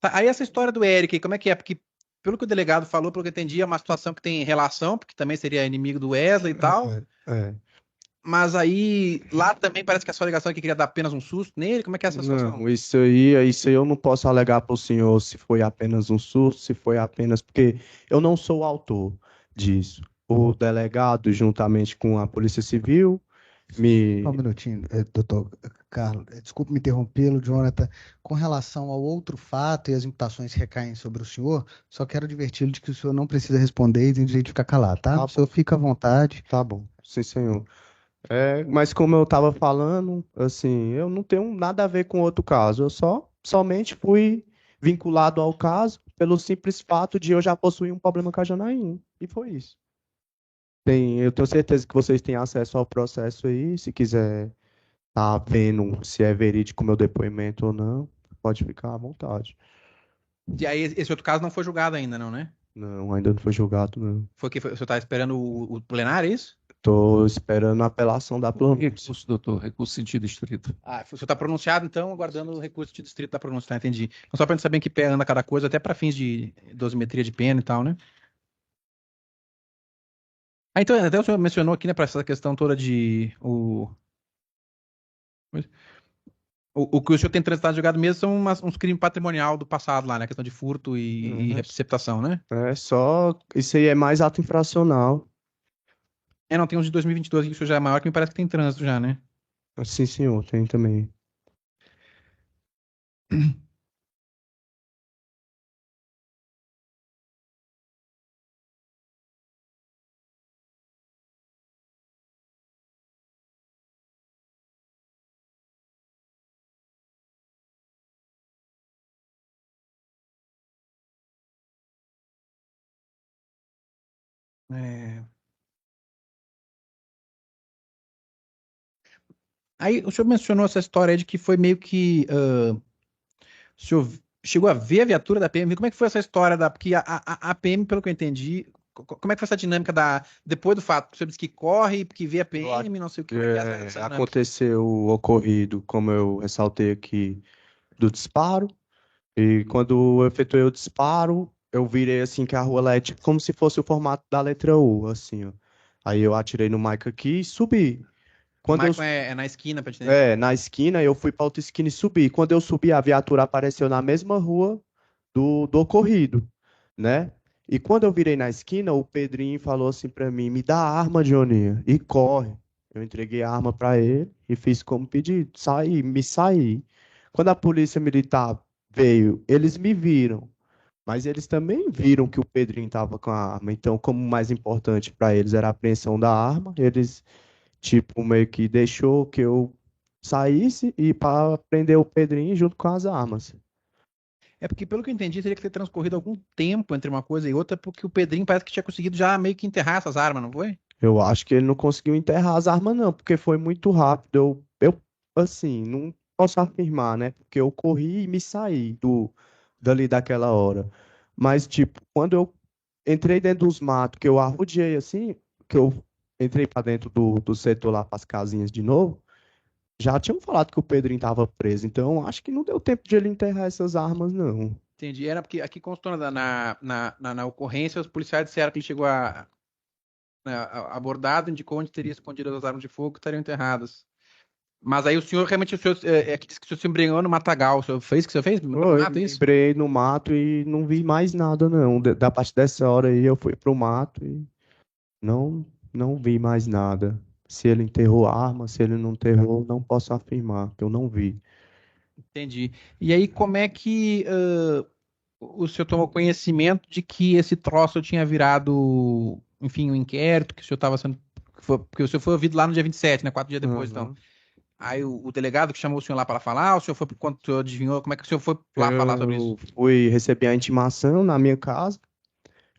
Tá, aí essa história do Eric, aí, como é que é? Porque, pelo que o delegado falou, pelo que eu entendi, é uma situação que tem relação, porque também seria inimigo do Wesley e tal. É. Mas aí, lá também parece que a sua alegação é que queria dar apenas um susto nele. Como é que é essa situação? Não, isso aí eu não posso alegar para o senhor se foi apenas um susto, se foi apenas porque eu não sou o autor disso. O delegado, juntamente com a Polícia Civil, Só um me. minutinho, doutor Carlos. Desculpe me interrompê-lo, Jonathan. Com relação ao outro fato e as imputações que recaem sobre o senhor, só quero adverti-lo de que o senhor não precisa responder e tem direito de ficar calado, tá? Tá O senhor bom, fica à vontade. tá bom. Sim, senhor. Mas como eu estava falando, assim, eu não tenho nada a ver com outro caso. Eu somente fui vinculado ao caso pelo simples fato de eu já possuir um problema com a Janaína. E foi isso. Eu tenho certeza que vocês têm acesso ao processo aí. Se quiser tá vendo se é verídico o meu depoimento ou não, pode ficar à vontade. E aí, esse outro caso não foi julgado ainda, não, né? Não, ainda não foi julgado, não. O senhor está esperando o plenário, é isso? Estou esperando a apelação da pronúncia. Recurso, doutor, recurso sentido estrito. Ah, o senhor está pronunciado, então, aguardando o recurso de distrito da pronúncia, tá? Entendi. Então, só para gente saber em que pé anda cada coisa, até para fins de dosimetria de pena e tal, né? Ah, então, até o senhor mencionou aqui, né, para essa questão toda de o que o senhor tem transitado julgado mesmo são uns crimes patrimonial do passado lá, né? Questão de furto e receptação, né? Só. Isso aí é mais ato infracional. Não, tem uns de 2022 aqui que o senhor já é maior, que me parece que tem trânsito já, né? Sim, senhor, tem também. É. Aí o senhor mencionou essa história aí de que foi meio que. O senhor chegou a ver a viatura da PM? Como é que foi essa história da. Porque a PM, pelo que eu entendi, como é que foi essa dinâmica da. Depois do fato? O senhor disse que corre, que vê a PM, não sei o que. Como é que é essa dinâmica? Aconteceu o ocorrido, como eu ressaltei aqui, do disparo. E quando eu efetuei o disparo, eu virei assim que a rua lá é tipo como se fosse o formato da letra U, assim, ó. Aí eu atirei no Mike aqui e subi. O Quando eu Michael é na esquina, pra gente entender. na esquina, eu fui para outra esquina e subi. Quando eu subi, a viatura apareceu na mesma rua do ocorrido, né? E quando eu virei na esquina, o Pedrinho falou assim para mim: "Me dá a arma, Joninha, e corre". Eu entreguei a arma para ele e fiz como pedido, saí. Quando a polícia militar veio, eles me viram, mas eles também viram que o Pedrinho estava com a arma. Então, como o mais importante para eles era a apreensão da arma, eles tipo, meio que deixou que eu saísse e para prender o Pedrinho junto com as armas. É porque, pelo que eu entendi, teria que ter transcorrido algum tempo entre uma coisa e outra, porque o Pedrinho parece que tinha conseguido já meio que enterrar essas armas, não foi? Eu acho que ele não conseguiu enterrar as armas, não, porque foi muito rápido. Assim, não posso afirmar, né? Porque eu corri e me saí dali daquela hora. Mas, tipo, quando eu entrei dentro dos matos, que eu arrodeei assim, que eu entrei para dentro do setor lá para as casinhas de novo, já tinham falado que o Pedrinho estava preso, então acho que não deu tempo de ele enterrar essas armas, não. Entendi. Era porque aqui constou na ocorrência, os policiais disseram que ele chegou abordado, indicou onde teria escondido as armas de fogo que estariam enterradas. Mas aí o senhor realmente, aqui disse que o senhor se embriagou no matagal. O senhor fez o que o senhor fez? No mato, Eu isso? lembrei no mato e não vi mais nada, não. Da parte dessa hora aí eu fui pro mato e não, não vi mais nada. Se ele enterrou a arma, se ele não enterrou, não posso afirmar, que eu não vi. Entendi. E aí, como é que o senhor tomou conhecimento de que esse troço tinha virado, enfim, um inquérito, que o senhor estava sendo. Porque o senhor foi ouvido lá no dia 27, né? 4 dias depois, então. Aham. Aí o delegado que chamou o senhor lá para falar, o senhor foi por quanto o senhor adivinhou? Como é que o senhor foi lá falar sobre isso? Eu fui receber a intimação na minha casa.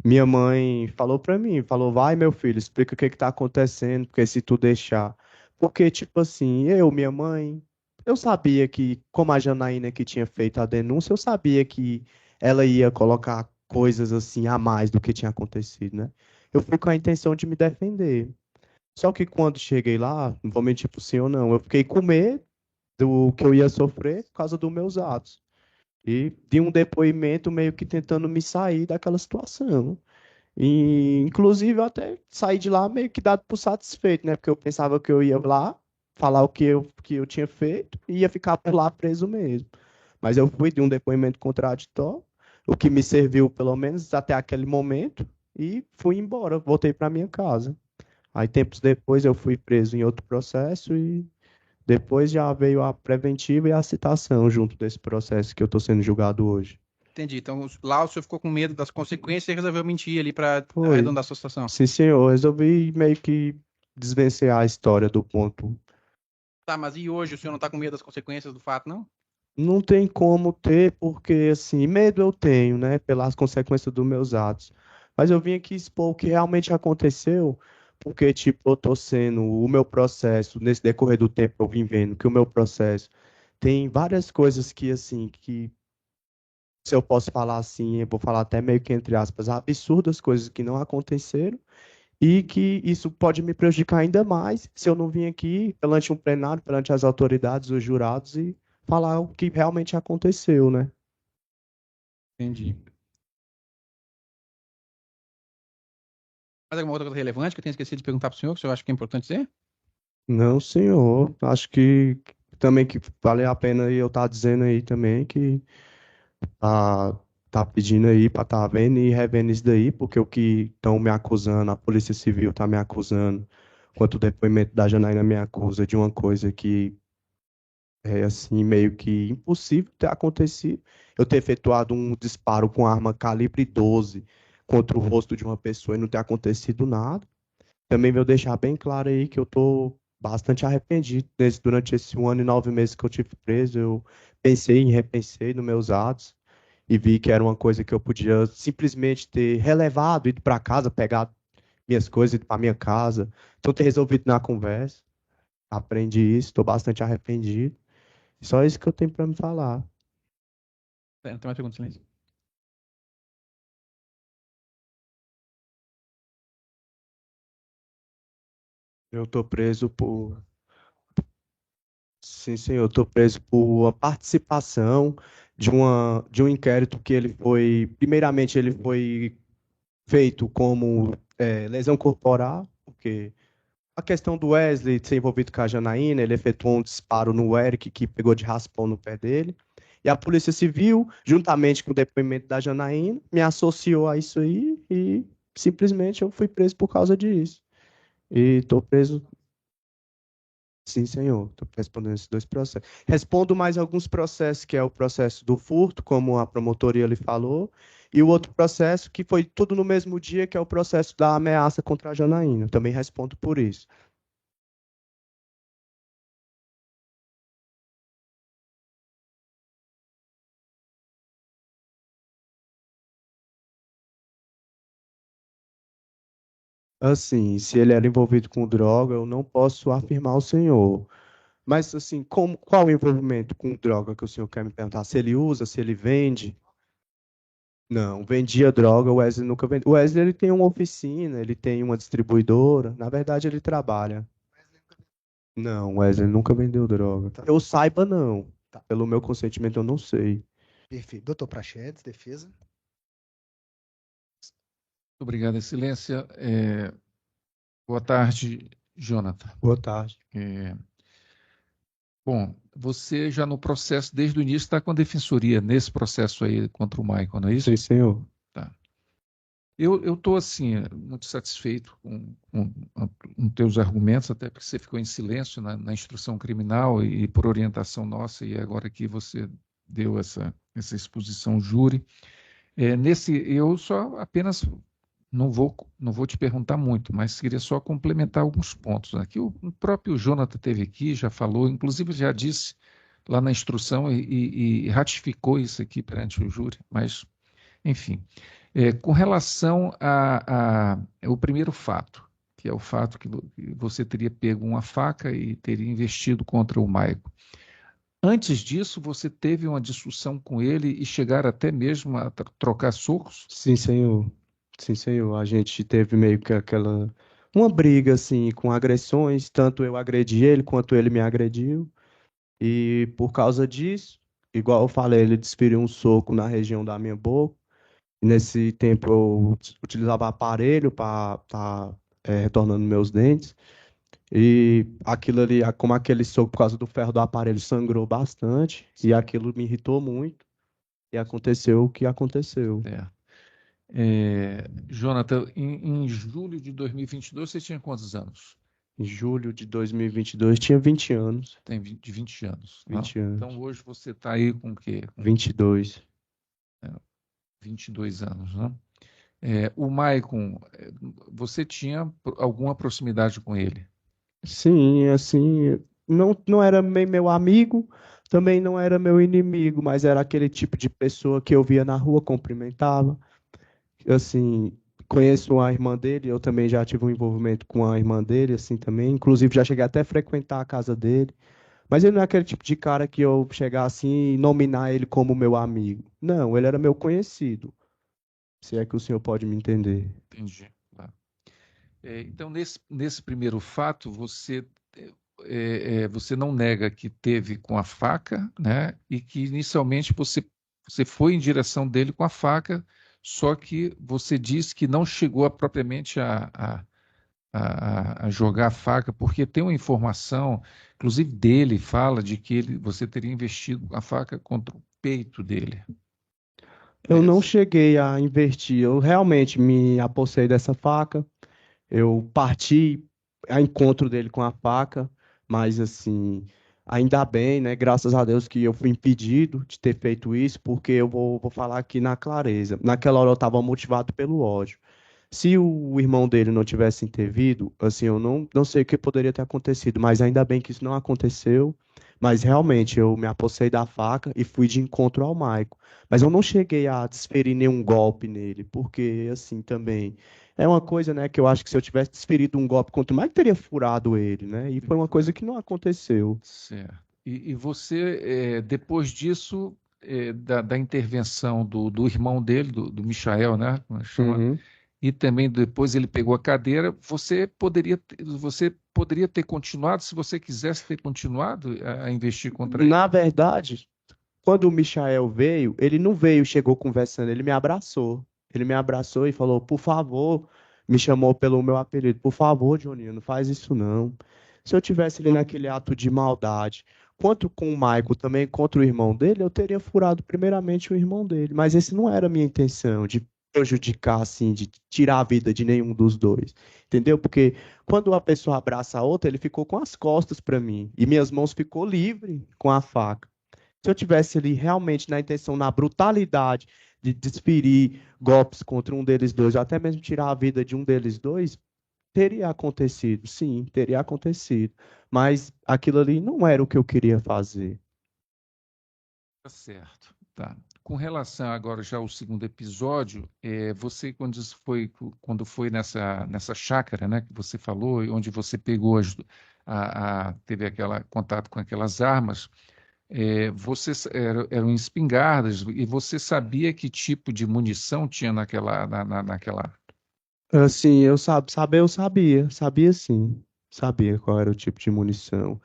Minha mãe falou pra mim, falou, vai, meu filho, explica o que que tá acontecendo, porque se tu deixar. Porque, tipo assim, minha mãe, eu sabia que, como a Janaína que tinha feito a denúncia, eu sabia que ela ia colocar coisas assim a mais do que tinha acontecido, né? Eu fui com a intenção de me defender. Só que quando cheguei lá, não vou mentir pro senhor, não, eu fiquei com medo do que eu ia sofrer por causa dos meus atos. E de um depoimento meio que tentando me sair daquela situação. E, inclusive, eu até saí de lá meio que dado por satisfeito, né? Porque eu pensava que eu ia lá falar o que eu tinha feito e ia ficar por lá preso mesmo. Mas eu fui de um depoimento contraditório, o que me serviu, pelo menos, até aquele momento, e fui embora, voltei para minha casa. Aí, tempos depois, eu fui preso em outro processo e depois já veio a preventiva e a citação junto desse processo que eu estou sendo julgado hoje. Entendi. Então, lá o senhor ficou com medo das consequências e resolveu mentir ali para Foi. arredondar a sua situação. Sim, senhor. Resolvi meio que desvencilhar a história do ponto. Tá, mas e hoje o senhor não tá com medo das consequências do fato, não? Não tem como ter, porque, assim, medo eu tenho, né, pelas consequências dos meus atos. Mas eu vim aqui expor o que realmente aconteceu, porque, tipo, eu tô sendo, o meu processo, nesse decorrer do tempo, eu vim vendo que o meu processo tem várias coisas que, assim, que, se eu posso falar assim, eu vou falar até meio que entre aspas, absurdas, coisas que não aconteceram, e que isso pode me prejudicar ainda mais se eu não vir aqui perante um plenário, perante as autoridades, os jurados e falar o que realmente aconteceu, né? Entendi. Mais alguma outra coisa relevante que eu tenha esquecido de perguntar para o senhor, que o senhor acha que é importante dizer? Não, senhor. Acho que também que vale a pena eu estar dizendo aí também que tá, tá pedindo aí para estar vendo e revendo isso daí, porque o que estão me acusando, a Polícia Civil está me acusando, quanto o depoimento da Janaína me acusa de uma coisa que é assim, meio que impossível ter acontecido. Eu ter efetuado um disparo com arma calibre 12 contra o rosto de uma pessoa e não ter acontecido nada. Também vou deixar bem claro aí que eu tô bastante arrependido durante esse 1 ano e 9 meses que eu tive preso. Eu pensei e repensei nos meus atos e vi que era uma coisa que eu podia simplesmente ter relevado, ido para casa, pegado minhas coisas, ido para minha casa, então ter resolvido na conversa. Aprendi isso, estou bastante arrependido. Só isso que eu tenho para me falar. Não tem mais perguntas, silêncio. Eu tô preso por. Sim, senhor, eu tô preso por a participação de um inquérito que ele foi. Primeiramente, ele foi feito como lesão corporal, porque a questão do Wesley ser envolvido com a Janaína, ele efetuou um disparo no Eric que pegou de raspão no pé dele. E a Polícia Civil, juntamente com o depoimento da Janaína, me associou a isso aí e simplesmente eu fui preso por causa disso. E estou preso. Sim, senhor. Estou respondendo esses dois processos. Respondo mais alguns processos, que é o processo do furto, como a promotoria lhe falou, e o outro processo, que foi tudo no mesmo dia, que é o processo da ameaça contra a Janaína. Também respondo por isso. Assim, se ele era envolvido com droga, eu não posso afirmar ao senhor. Mas, assim, qual o envolvimento com droga que o senhor quer me perguntar? Se ele usa, se ele vende? Não, vendia droga, o Wesley nunca vendeu. O Wesley ele tem uma oficina, ele tem uma distribuidora. Na verdade, ele trabalha. Não, o Wesley nunca vendeu droga. Tá, Eu saiba, não. tá. Pelo meu consentimento, eu não sei. Perfeito. Doutor Prachedes, defesa. Obrigado, Excelência. Boa tarde, Jonathan. Boa tarde. Bom, você já no processo, desde o início, está com a defensoria nesse processo aí contra o Michael, não é isso? Sim, senhor. Tá. Eu estou, assim, muito satisfeito com teus argumentos, até porque você ficou em silêncio na instrução criminal e por orientação nossa, e agora que você deu essa exposição ao júri. Eu só apenas não vou te perguntar muito, mas queria só complementar alguns pontos. Aqui o próprio Jonathan teve aqui, já falou, inclusive já disse lá na instrução e ratificou isso aqui perante o júri, mas, enfim. Com relação ao primeiro fato, que é o fato que você teria pego uma faca e teria investido contra o Maico. Antes disso, você teve uma discussão com ele e chegaram até mesmo a trocar socos? Sim, senhor. Sim, senhor. A gente teve meio que uma briga, assim, com agressões. Tanto eu agredi ele, quanto ele me agrediu. E por causa disso, igual eu falei, ele desferiu um soco na região da minha boca. Nesse tempo eu utilizava aparelho para estar retornando meus dentes. E aquilo ali, como aquele soco por causa do ferro do aparelho sangrou bastante. E aquilo me irritou muito. E aconteceu o que aconteceu. Jonathan, em julho de 2022, você tinha quantos anos? Em julho de 2022, tinha 20 anos. Tem 20 anos. 20 anos. Então hoje você está aí com o quê? Com 22. 22 anos, né? O Maicon, você tinha alguma proximidade com ele? Sim, assim, não era bem meu amigo, também não era meu inimigo, mas era aquele tipo de pessoa que eu via na rua, cumprimentava. Assim, conheço a irmã dele, eu também já tive um envolvimento com a irmã dele, assim também. Inclusive, já cheguei até a frequentar a casa dele. Mas ele não é aquele tipo de cara que eu chegar assim e nominar ele como meu amigo. Não, ele era meu conhecido, se é que o senhor pode me entender. Entendi. Tá. Então, nesse primeiro fato, você não nega que teve com a faca, né? E que inicialmente você foi em direção dele com a faca, só que você disse que não chegou propriamente a jogar a faca, porque tem uma informação, inclusive dele, fala de que você teria investido a faca contra o peito dele. Eu não Essa. cheguei a investir, eu realmente me apossei dessa faca, eu parti a encontro dele com a faca, mas assim, ainda bem, né? Graças a Deus que eu fui impedido de ter feito isso, porque eu vou falar aqui na clareza. Naquela hora eu estava motivado pelo ódio. Se o irmão dele não tivesse intervido, assim, eu não sei o que poderia ter acontecido, mas ainda bem que isso não aconteceu. Mas realmente eu me apossei da faca e fui de encontro ao Maico. Mas eu não cheguei a desferir nenhum golpe nele, porque assim também é uma coisa, né, que eu acho que se eu tivesse desferido um golpe contra o Maico, teria furado ele, né? E foi uma coisa que não aconteceu. Certo. E você, depois disso, da intervenção do irmão dele, do Michael, né? Como é que chama? Uhum. E também depois ele pegou a cadeira, você poderia ter continuado, se você quisesse ter continuado a investir contra ele? Na verdade, quando o Michael veio, ele não veio, chegou conversando, ele me abraçou. Ele me abraçou e falou, por favor, me chamou pelo meu apelido, por favor, Joninho, não faz isso não. Se eu tivesse ali naquele ato de maldade, quanto com o Michael também contra o irmão dele, eu teria furado primeiramente o irmão dele. Mas esse não era a minha intenção, de prejudicar, assim, de tirar a vida de nenhum dos dois. Entendeu? Porque quando uma pessoa abraça a outra, ele ficou com as costas para mim e minhas mãos ficou livre com a faca. Se eu tivesse ali realmente na intenção, na brutalidade de desferir golpes contra um deles dois, ou até mesmo tirar a vida de um deles dois, teria acontecido, sim, teria acontecido. Mas aquilo ali não era o que eu queria fazer. Tá certo. Tá. Com relação agora já ao segundo episódio, você quando foi nessa chácara, né, que você falou, e onde você pegou teve aquela contato com aquelas armas, eram espingardas e você sabia que tipo de munição tinha naquela. Assim, eu sabia sim, sabia qual era o tipo de munição.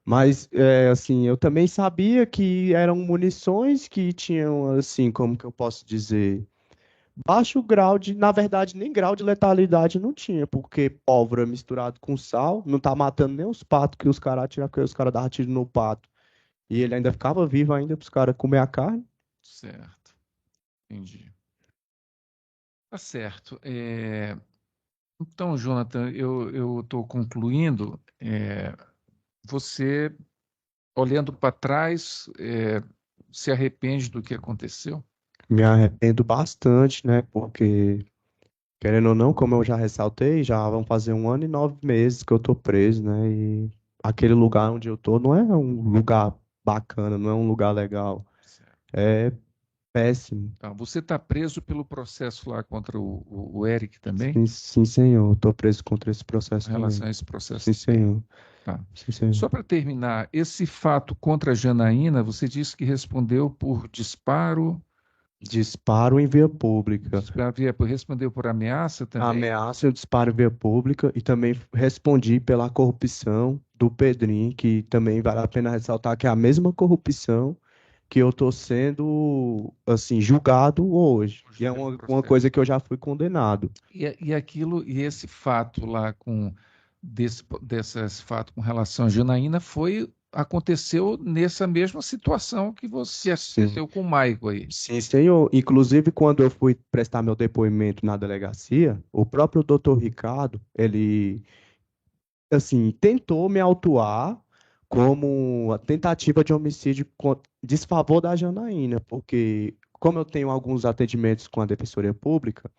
Mas, assim, eu também sabia que eram munições que tinham, assim, como que eu posso dizer? Baixo grau de, na verdade, nem grau de letalidade não tinha, porque pólvora misturado com sal não tá matando nem os patos que os caras atiram, porque os caras davam tiro no pato. E ele ainda ficava vivo ainda para os caras comer a carne. Certo, entendi. Tá certo. Então, Jonathan, eu estou concluindo. Você, olhando para trás, se arrepende do que aconteceu? Me arrependo bastante, né? Porque, querendo ou não, como eu já ressaltei, já vão fazer 1 ano e 9 meses que eu tô preso, né? E aquele lugar onde eu tô não é um lugar bacana, não é um lugar legal. Certo. É péssimo. Tá, você está preso pelo processo lá contra o Eric também, Sim, sim, senhor. Tô preso contra esse em processo relação também. a esse processo Sim, também. senhor. Tá. Sim, senhor. Só para terminar, esse fato contra a Janaína, você disse que respondeu por disparo, Disparo em via pública. respondeu por ameaça também? Ameaça, eu disparo em via pública e também respondi pela corrupção do Pedrinho, que também vale a pena ressaltar que é a mesma corrupção que eu estou sendo, assim, julgado hoje. E é Pelo uma processo. coisa que eu já fui condenado. E esse fato lá desse fato com relação a Janaína aconteceu nessa mesma situação que você Sim. aconteceu com o Maico aí. Sim, senhor. Inclusive, quando eu fui prestar meu depoimento na delegacia, o próprio doutor Ricardo, ele, assim, tentou me autuar como a tentativa de homicídio desfavor da Janaína, porque como eu tenho alguns atendimentos com a Defensoria Pública,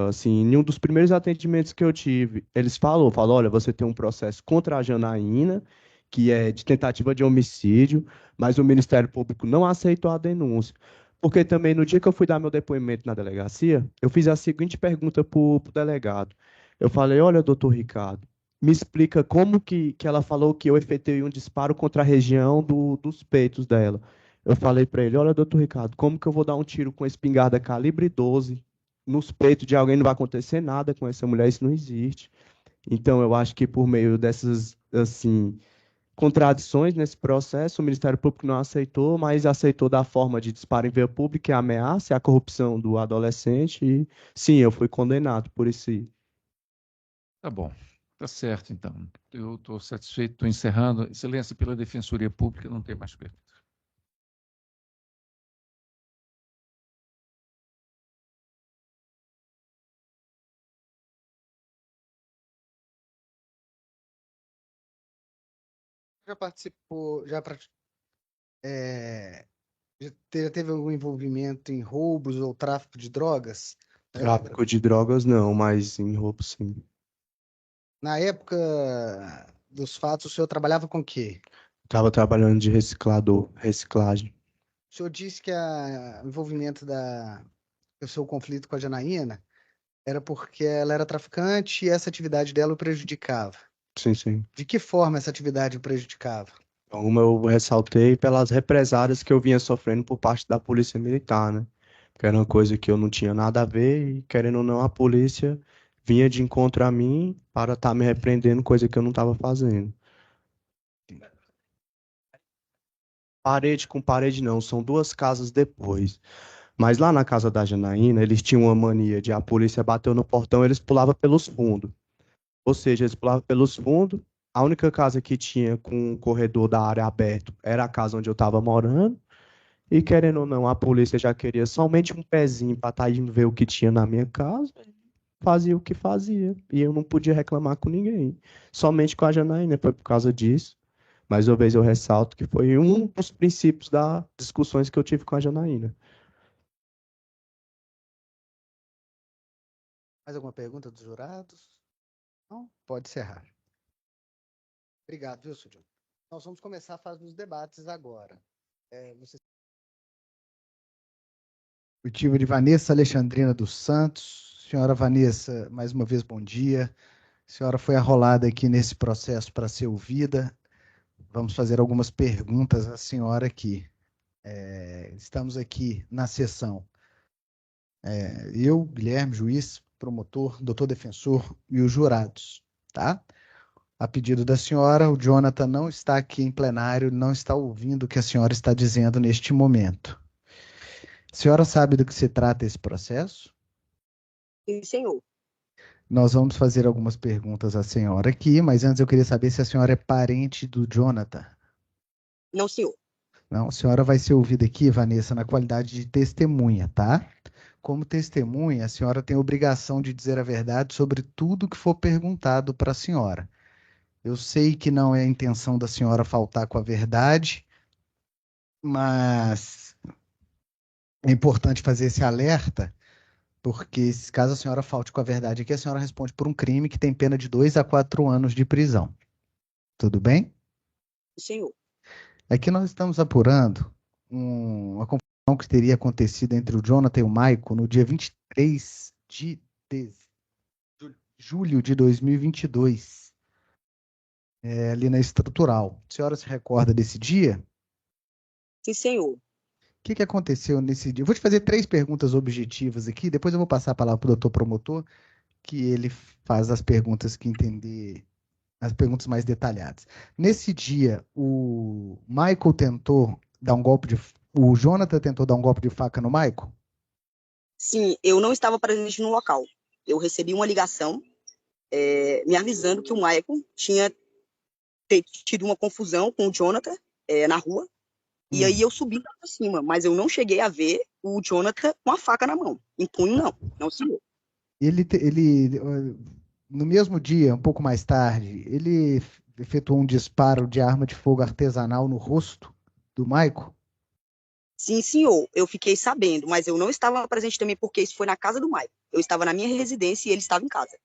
assim, em um dos primeiros atendimentos que eu tive, eles falou, olha, você tem um processo contra a Janaína, que é de tentativa de homicídio, mas o Ministério Público não aceitou a denúncia. Porque também no dia que eu fui dar meu depoimento na delegacia, eu fiz a seguinte pergunta para o delegado. Eu falei, olha, doutor Ricardo, me explica como que ela falou que eu efetuei um disparo contra a região dos peitos dela. Eu falei para ele, olha, doutor Ricardo, como que eu vou dar um tiro com espingarda calibre 12 nos peitos de alguém? Não vai acontecer nada com essa mulher, isso não existe. Então, eu acho que por meio dessas, assim, contradições nesse processo, o Ministério Público não aceitou, mas aceitou da forma de disparo em via pública, a ameaça e a corrupção do adolescente, e sim, eu fui condenado por isso. Tá bom, tá certo então. Eu estou satisfeito, estou encerrando. Excelência, pela Defensoria Pública, não tem mais perguntas. Já participou, é, já teve algum envolvimento em roubos ou tráfico de drogas? Tráfico de drogas, não, mas em roubo, sim. Na época dos fatos, o senhor trabalhava com o quê? Estava trabalhando de reciclagem. O senhor disse que o envolvimento o seu conflito com a Janaína era porque ela era traficante e essa atividade dela o prejudicava. Sim, sim. De que forma essa atividade o prejudicava? Como eu ressaltei pelas represálias que eu vinha sofrendo por parte da polícia militar, né? Que era uma coisa que eu não tinha nada a ver e, querendo ou não, a polícia vinha de encontro a mim para estar me repreendendo, coisa que eu não estava fazendo. Parede com parede não, são 2 casas depois. Mas lá na casa da Janaína, eles tinham uma mania de a polícia bateu no portão, eles pulavam pelos fundos. Ou seja, eles pulavam pelos fundos. A única casa que tinha com o corredor da área aberto era a casa onde eu estava morando. E querendo ou não, a polícia já queria somente um pezinho para estar indo ver o que tinha na minha casa. Fazia o que fazia. E eu não podia reclamar com ninguém. Somente com a Janaína, foi por causa disso. Mais uma vez eu ressalto que foi um dos princípios das discussões que eu tive com a Janaína. Mais alguma pergunta dos jurados? Não? Pode encerrar. Obrigado, viu, Sr. Nós vamos começar a fase dos debates agora. Motivo de Vanessa Alexandrina dos Santos. Senhora Vanessa, mais uma vez, bom dia. A senhora foi arrolada aqui nesse processo para ser ouvida. Vamos fazer algumas perguntas à senhora aqui. Estamos aqui na sessão. Eu, Guilherme, juiz, promotor, doutor defensor e os jurados, tá? A pedido da senhora, o Jonathan não está aqui em plenário, não está ouvindo o que a senhora está dizendo neste momento. A senhora sabe do que se trata esse processo? Sim, senhor. Nós vamos fazer algumas perguntas à senhora aqui, mas antes eu queria saber se a senhora é parente do Jonathan. Não, senhor. Não, a senhora vai ser ouvida aqui, Vanessa, na qualidade de testemunha, tá? como testemunha, a senhora tem a obrigação de dizer a verdade sobre tudo que for perguntado para a senhora. Eu sei que não é a intenção da senhora faltar com a verdade, mas é importante fazer esse alerta, porque se caso a senhora falte com a verdade aqui, a senhora responde por um crime que tem pena de 2 a 4 anos de prisão. Tudo bem? Sim, senhor. Aqui nós estamos apurando uma confusão que teria acontecido entre o Jonathan e o Michael no dia 23 de julho de 2022, ali na Estrutural. A senhora se recorda desse dia? Sim, senhor. O que aconteceu nesse dia? Eu vou te fazer 3 perguntas objetivas aqui, depois eu vou passar a palavra para o doutor promotor, que ele faz as perguntas que entender, as perguntas mais detalhadas. Nesse dia, o Michael tentou dar um golpe de... O Jonathan tentou dar um golpe de faca no Michael? Sim, eu não estava presente no local. Eu recebi uma ligação me avisando que o Michael tinha tido uma confusão com o Jonathan na rua. E aí eu subi lá pra cima, mas eu não cheguei a ver o Jonathan com a faca na mão. Em punho, não. Não, senhor. No mesmo dia, um pouco mais tarde, ele efetuou um disparo de arma de fogo artesanal no rosto do Michael? Sim, senhor. Eu fiquei sabendo, mas eu não estava presente também porque isso foi na casa do Michael. Eu estava na minha residência e ele estava em casa.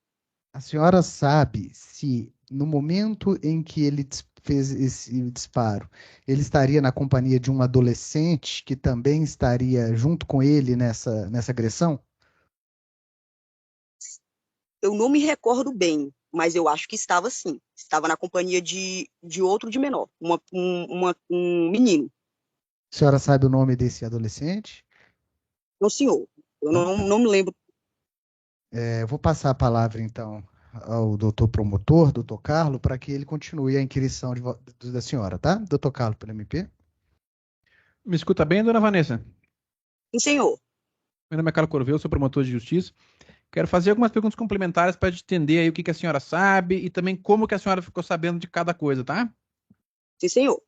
A senhora sabe se no momento em que ele fez esse disparo, ele estaria na companhia de um adolescente que também estaria junto com ele nessa agressão? Eu não me recordo bem, mas eu acho que estava sim. Estava na companhia de outro de menor, um menino. A senhora sabe o nome desse adolescente? Não, senhor. Eu Não? não me lembro. Eu vou passar a palavra, então, ao doutor promotor, doutor Carlos, para que ele continue a inquirição da senhora, tá? Doutor Carlos, pelo MP. Me escuta bem, dona Vanessa? Sim, senhor. Meu nome é Carlos Corveu, sou promotor de justiça. Quero fazer algumas perguntas complementares para entender aí o que a senhora sabe e também como que a senhora ficou sabendo de cada coisa, tá? Sim, senhor.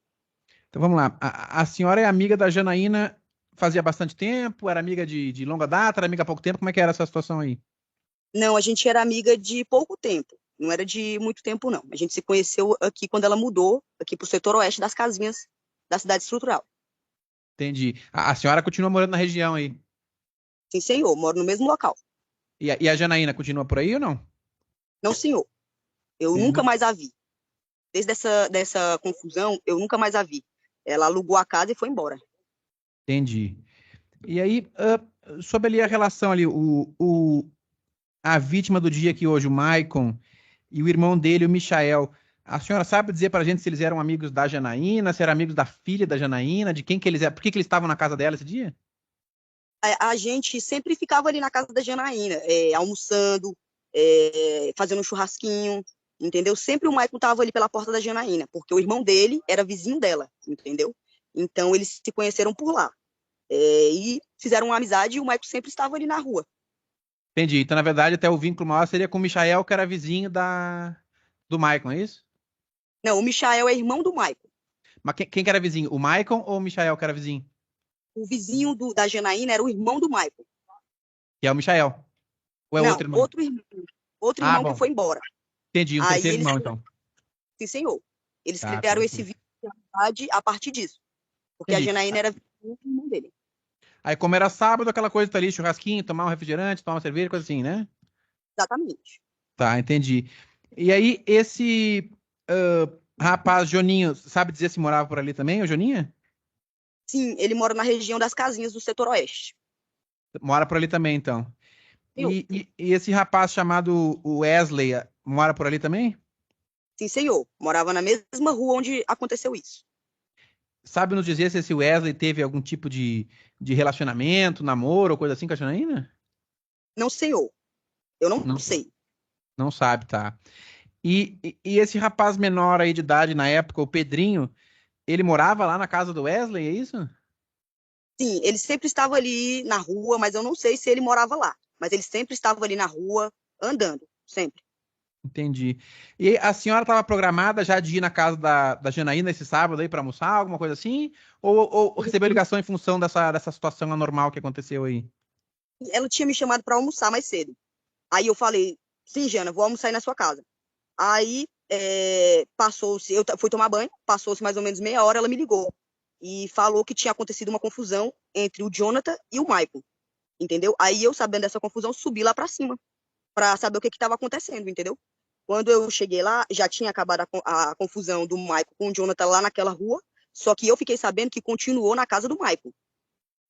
Então vamos lá. A senhora é amiga da Janaína fazia bastante tempo? Era amiga de longa data? Era amiga há pouco tempo? Como é que era essa situação aí? Não, a gente era amiga de pouco tempo. Não era de muito tempo, não. A gente se conheceu aqui quando ela mudou aqui para o setor oeste das casinhas da cidade estrutural. Entendi. A senhora continua morando na região aí? Sim, senhor. Moro no mesmo local. E a Janaína continua por aí ou não? Não, senhor. Eu nunca mais a vi. Desde dessa confusão, eu nunca mais a vi. Ela alugou a casa e foi embora. Entendi. E aí, sobre ali a relação ali, a vítima do dia aqui hoje, o Maicon, e o irmão dele, o Michael, a senhora sabe dizer pra gente se eles eram amigos da Janaína, se eram amigos da filha da Janaína, de quem que eles eram, por que que eles estavam na casa dela esse dia? A gente sempre ficava ali na casa da Janaína, almoçando, fazendo um churrasquinho, entendeu? Sempre o Michael estava ali pela porta da Janaína, porque o irmão dele era vizinho dela, entendeu? Então eles se conheceram por lá. E fizeram uma amizade e o Michael sempre estava ali na rua. Entendi. Então, na verdade, até o vínculo maior seria com o Michael, que era vizinho do Maicon, é isso? Não, o Michael é irmão do Michael. Mas quem que era vizinho? O Maicon ou o Michael que era vizinho? O vizinho da Janaína era o irmão do Michael. Que é o Michael. Ou é Não, outro irmão? outro Ah, irmão que bom. foi embora. Entendi, um Aí terceiro eles, irmão, então. sim, senhor, eles Tá, criaram esse perfeito. vínculo de amizade a partir disso. Porque a Entendi. Janaína era vizinha do irmão dele. Aí, como era sábado, aquela coisa tá ali, churrasquinho, tomar um refrigerante, tomar uma cerveja, coisa assim, né? Exatamente. Tá, entendi. E aí, esse rapaz, Joninho, sabe dizer se morava por ali também, o Joninha? Sim, ele mora na região das casinhas do setor oeste. Mora por ali também, então. Senhor. E esse rapaz chamado Wesley, mora por ali também? Sim, senhor. Morava na mesma rua onde aconteceu isso. Sabe nos dizer se esse Wesley teve algum tipo de relacionamento, namoro ou coisa assim com a Janaína? Não, senhor. Eu não Não, sei. não sabe, tá. E esse rapaz menor aí de idade na época, o Pedrinho, ele morava lá na casa do Wesley, é isso? Sim, ele sempre estava ali na rua, mas eu não sei se ele morava lá. Mas ele sempre estava ali na rua, andando, sempre. Entendi. E a senhora estava programada já de ir na casa da Janaína esse sábado aí para almoçar, alguma coisa assim? Ou recebeu ligação em função dessa situação anormal que aconteceu aí? Ela tinha me chamado para almoçar mais cedo. Aí eu falei, sim, Jana, vou almoçar aí na sua casa. Aí passou-se, eu fui tomar banho, passou-se mais ou menos meia hora, ela me ligou e falou que tinha acontecido uma confusão entre o Jonathan e o Michael, entendeu? Aí eu, sabendo dessa confusão, subi lá para cima para saber o que estava acontecendo, entendeu? Quando eu cheguei lá, já tinha acabado a confusão do Michael com o Jonathan lá naquela rua, só que eu fiquei sabendo que continuou na casa do Michael.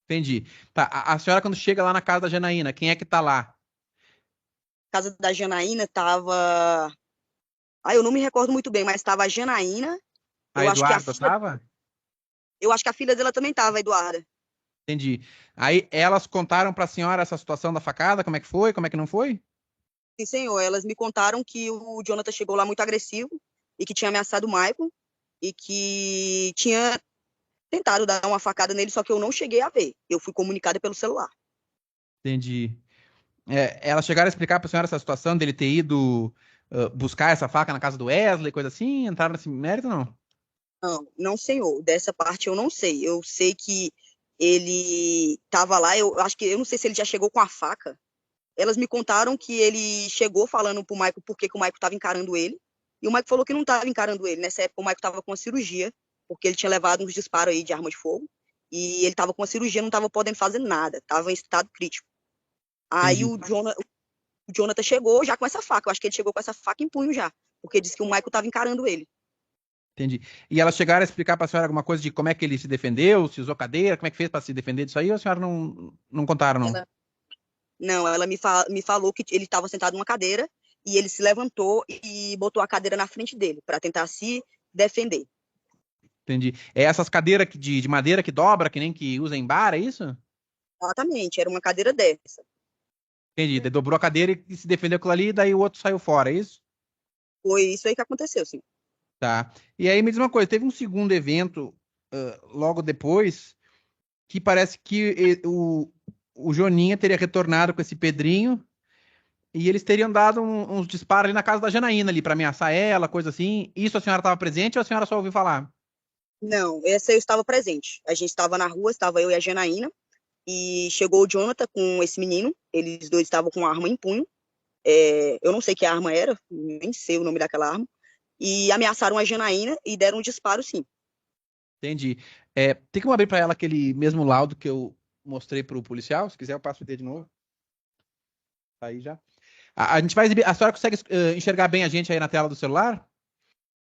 Entendi. Tá, a senhora quando chega lá na casa da Janaína, quem é que tá lá? A casa da Janaína tava. Eu não me recordo muito bem, mas tava a Janaína. A Eu acho que a Eduarda filha, tava? eu acho que a filha dela também tava, a Eduarda. Entendi. Aí elas contaram pra senhora essa situação da facada, como é que foi, como é que não foi? Sim, senhor. Elas me contaram que o Jonathan chegou lá muito agressivo e que tinha ameaçado o Michael e que tinha tentado dar uma facada nele, só que eu não cheguei a ver. Eu fui comunicada pelo celular. Entendi. Elas chegaram a explicar pra senhora essa situação dele ter ido buscar essa faca na casa do Wesley, coisa assim? Entraram nesse mérito, não? Não, não, senhor. Dessa parte eu não sei. Eu sei que ele estava lá. Eu acho que eu não sei se ele já chegou com a faca. Elas me contaram que ele chegou falando pro Michael por que o Michael estava encarando ele. E o Michael falou que não estava encarando ele. Nessa época o Michael estava com uma cirurgia, porque ele tinha levado uns disparos aí de arma de fogo. E ele estava com uma cirurgia, não estava podendo fazer nada. Estava em estado crítico. Aí Entendi. o Jonathan chegou já com essa faca. Eu acho que ele chegou com essa faca em punho já. Porque disse que o Michael estava encarando ele. Entendi. E elas chegaram a explicar pra senhora alguma coisa de como é que ele se defendeu, se usou cadeira, como é que fez pra se defender disso aí, ou a senhora não contaram, não? Ela, não, ela me falou que ele estava sentado numa cadeira e ele se levantou e botou a cadeira na frente dele para tentar se defender. Entendi. É essas cadeiras de madeira que dobra, que nem que usa em bar, é isso? Exatamente, era uma cadeira dessa. Entendi. Ele dobrou a cadeira e se defendeu com aquilo ali, daí o outro saiu fora, é isso? Foi isso aí que aconteceu, sim. Tá. E aí me diz uma coisa, teve um segundo evento logo depois que parece que o Joninha teria retornado com esse Pedrinho e eles teriam dado uns disparos ali na casa da Janaína ali pra ameaçar ela, coisa assim. Isso a senhora estava presente ou a senhora só ouviu falar? Não, essa eu estava presente. A gente estava na rua, estava eu e a Janaína, e chegou o Jonathan com esse menino. Eles dois estavam com uma arma em punho. Eu não sei que arma era, nem sei o nome daquela arma. E ameaçaram a Janaína e deram um disparo, sim. Entendi. Tem como abrir pra ela aquele mesmo laudo que eu mostrei pro policial? Se quiser eu passo o dedo de novo. Tá aí já. A gente vai exibir. A senhora consegue enxergar bem a gente aí na tela do celular?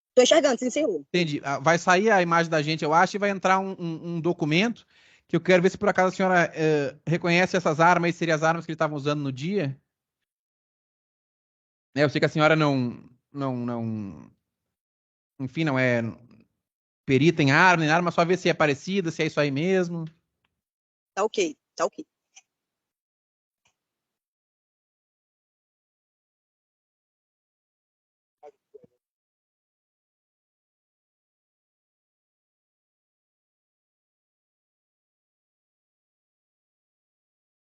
Estou enxergando, sim, senhor. Entendi. Vai sair a imagem da gente, eu acho, e vai entrar um documento que eu quero ver se por acaso a senhora reconhece essas armas e seriam as armas que ele estava usando no dia. Eu sei que a senhora não, enfim, não é perita em arma, nem nada, mas só ver se é parecida, se é isso aí mesmo. Tá ok, tá ok.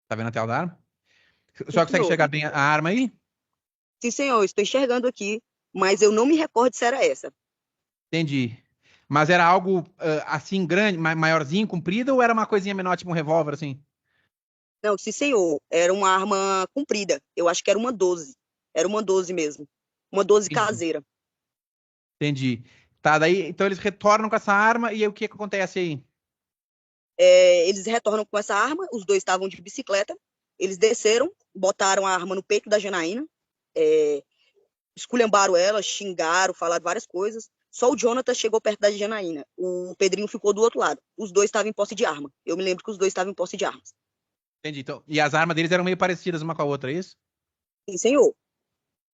Tá vendo a tela da arma? A Sim, senhora consegue senhor. enxergar bem a arma aí? Sim, senhor, estou enxergando aqui, mas eu não me recordo se era essa. Entendi. Mas era algo assim grande, maiorzinho, comprido, ou era uma coisinha menor, tipo um revólver, assim? Não, sim, senhor, era uma arma comprida. Eu acho que era uma 12. Era uma 12 mesmo. Uma 12 Entendi. caseira. Entendi. Tá, daí, então eles retornam com essa arma e aí o que que acontece aí? Eles retornam com essa arma, os dois estavam de bicicleta, eles desceram, botaram a arma no peito da Janaína, é, esculhambaram ela, xingaram, falaram várias coisas. Só o Jonathan chegou perto da Janaína. O Pedrinho ficou do outro lado. Os dois estavam em posse de arma. Eu me lembro que os dois estavam em posse de armas. Entendi. Então, e as armas deles eram meio parecidas uma com a outra, é isso? Sim, senhor.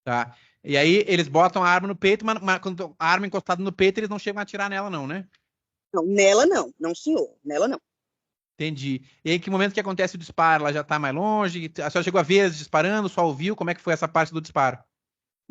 Tá. E aí eles botam a arma no peito, mas quando a arma encostada no peito, eles não chegam a atirar nela, não, né? Não, nela não. Não, senhor. Nela não. Entendi. E aí, que momento que acontece o disparo? Ela já tá mais longe? A senhora chegou a ver eles disparando, só ouviu? Como é que foi essa parte do disparo?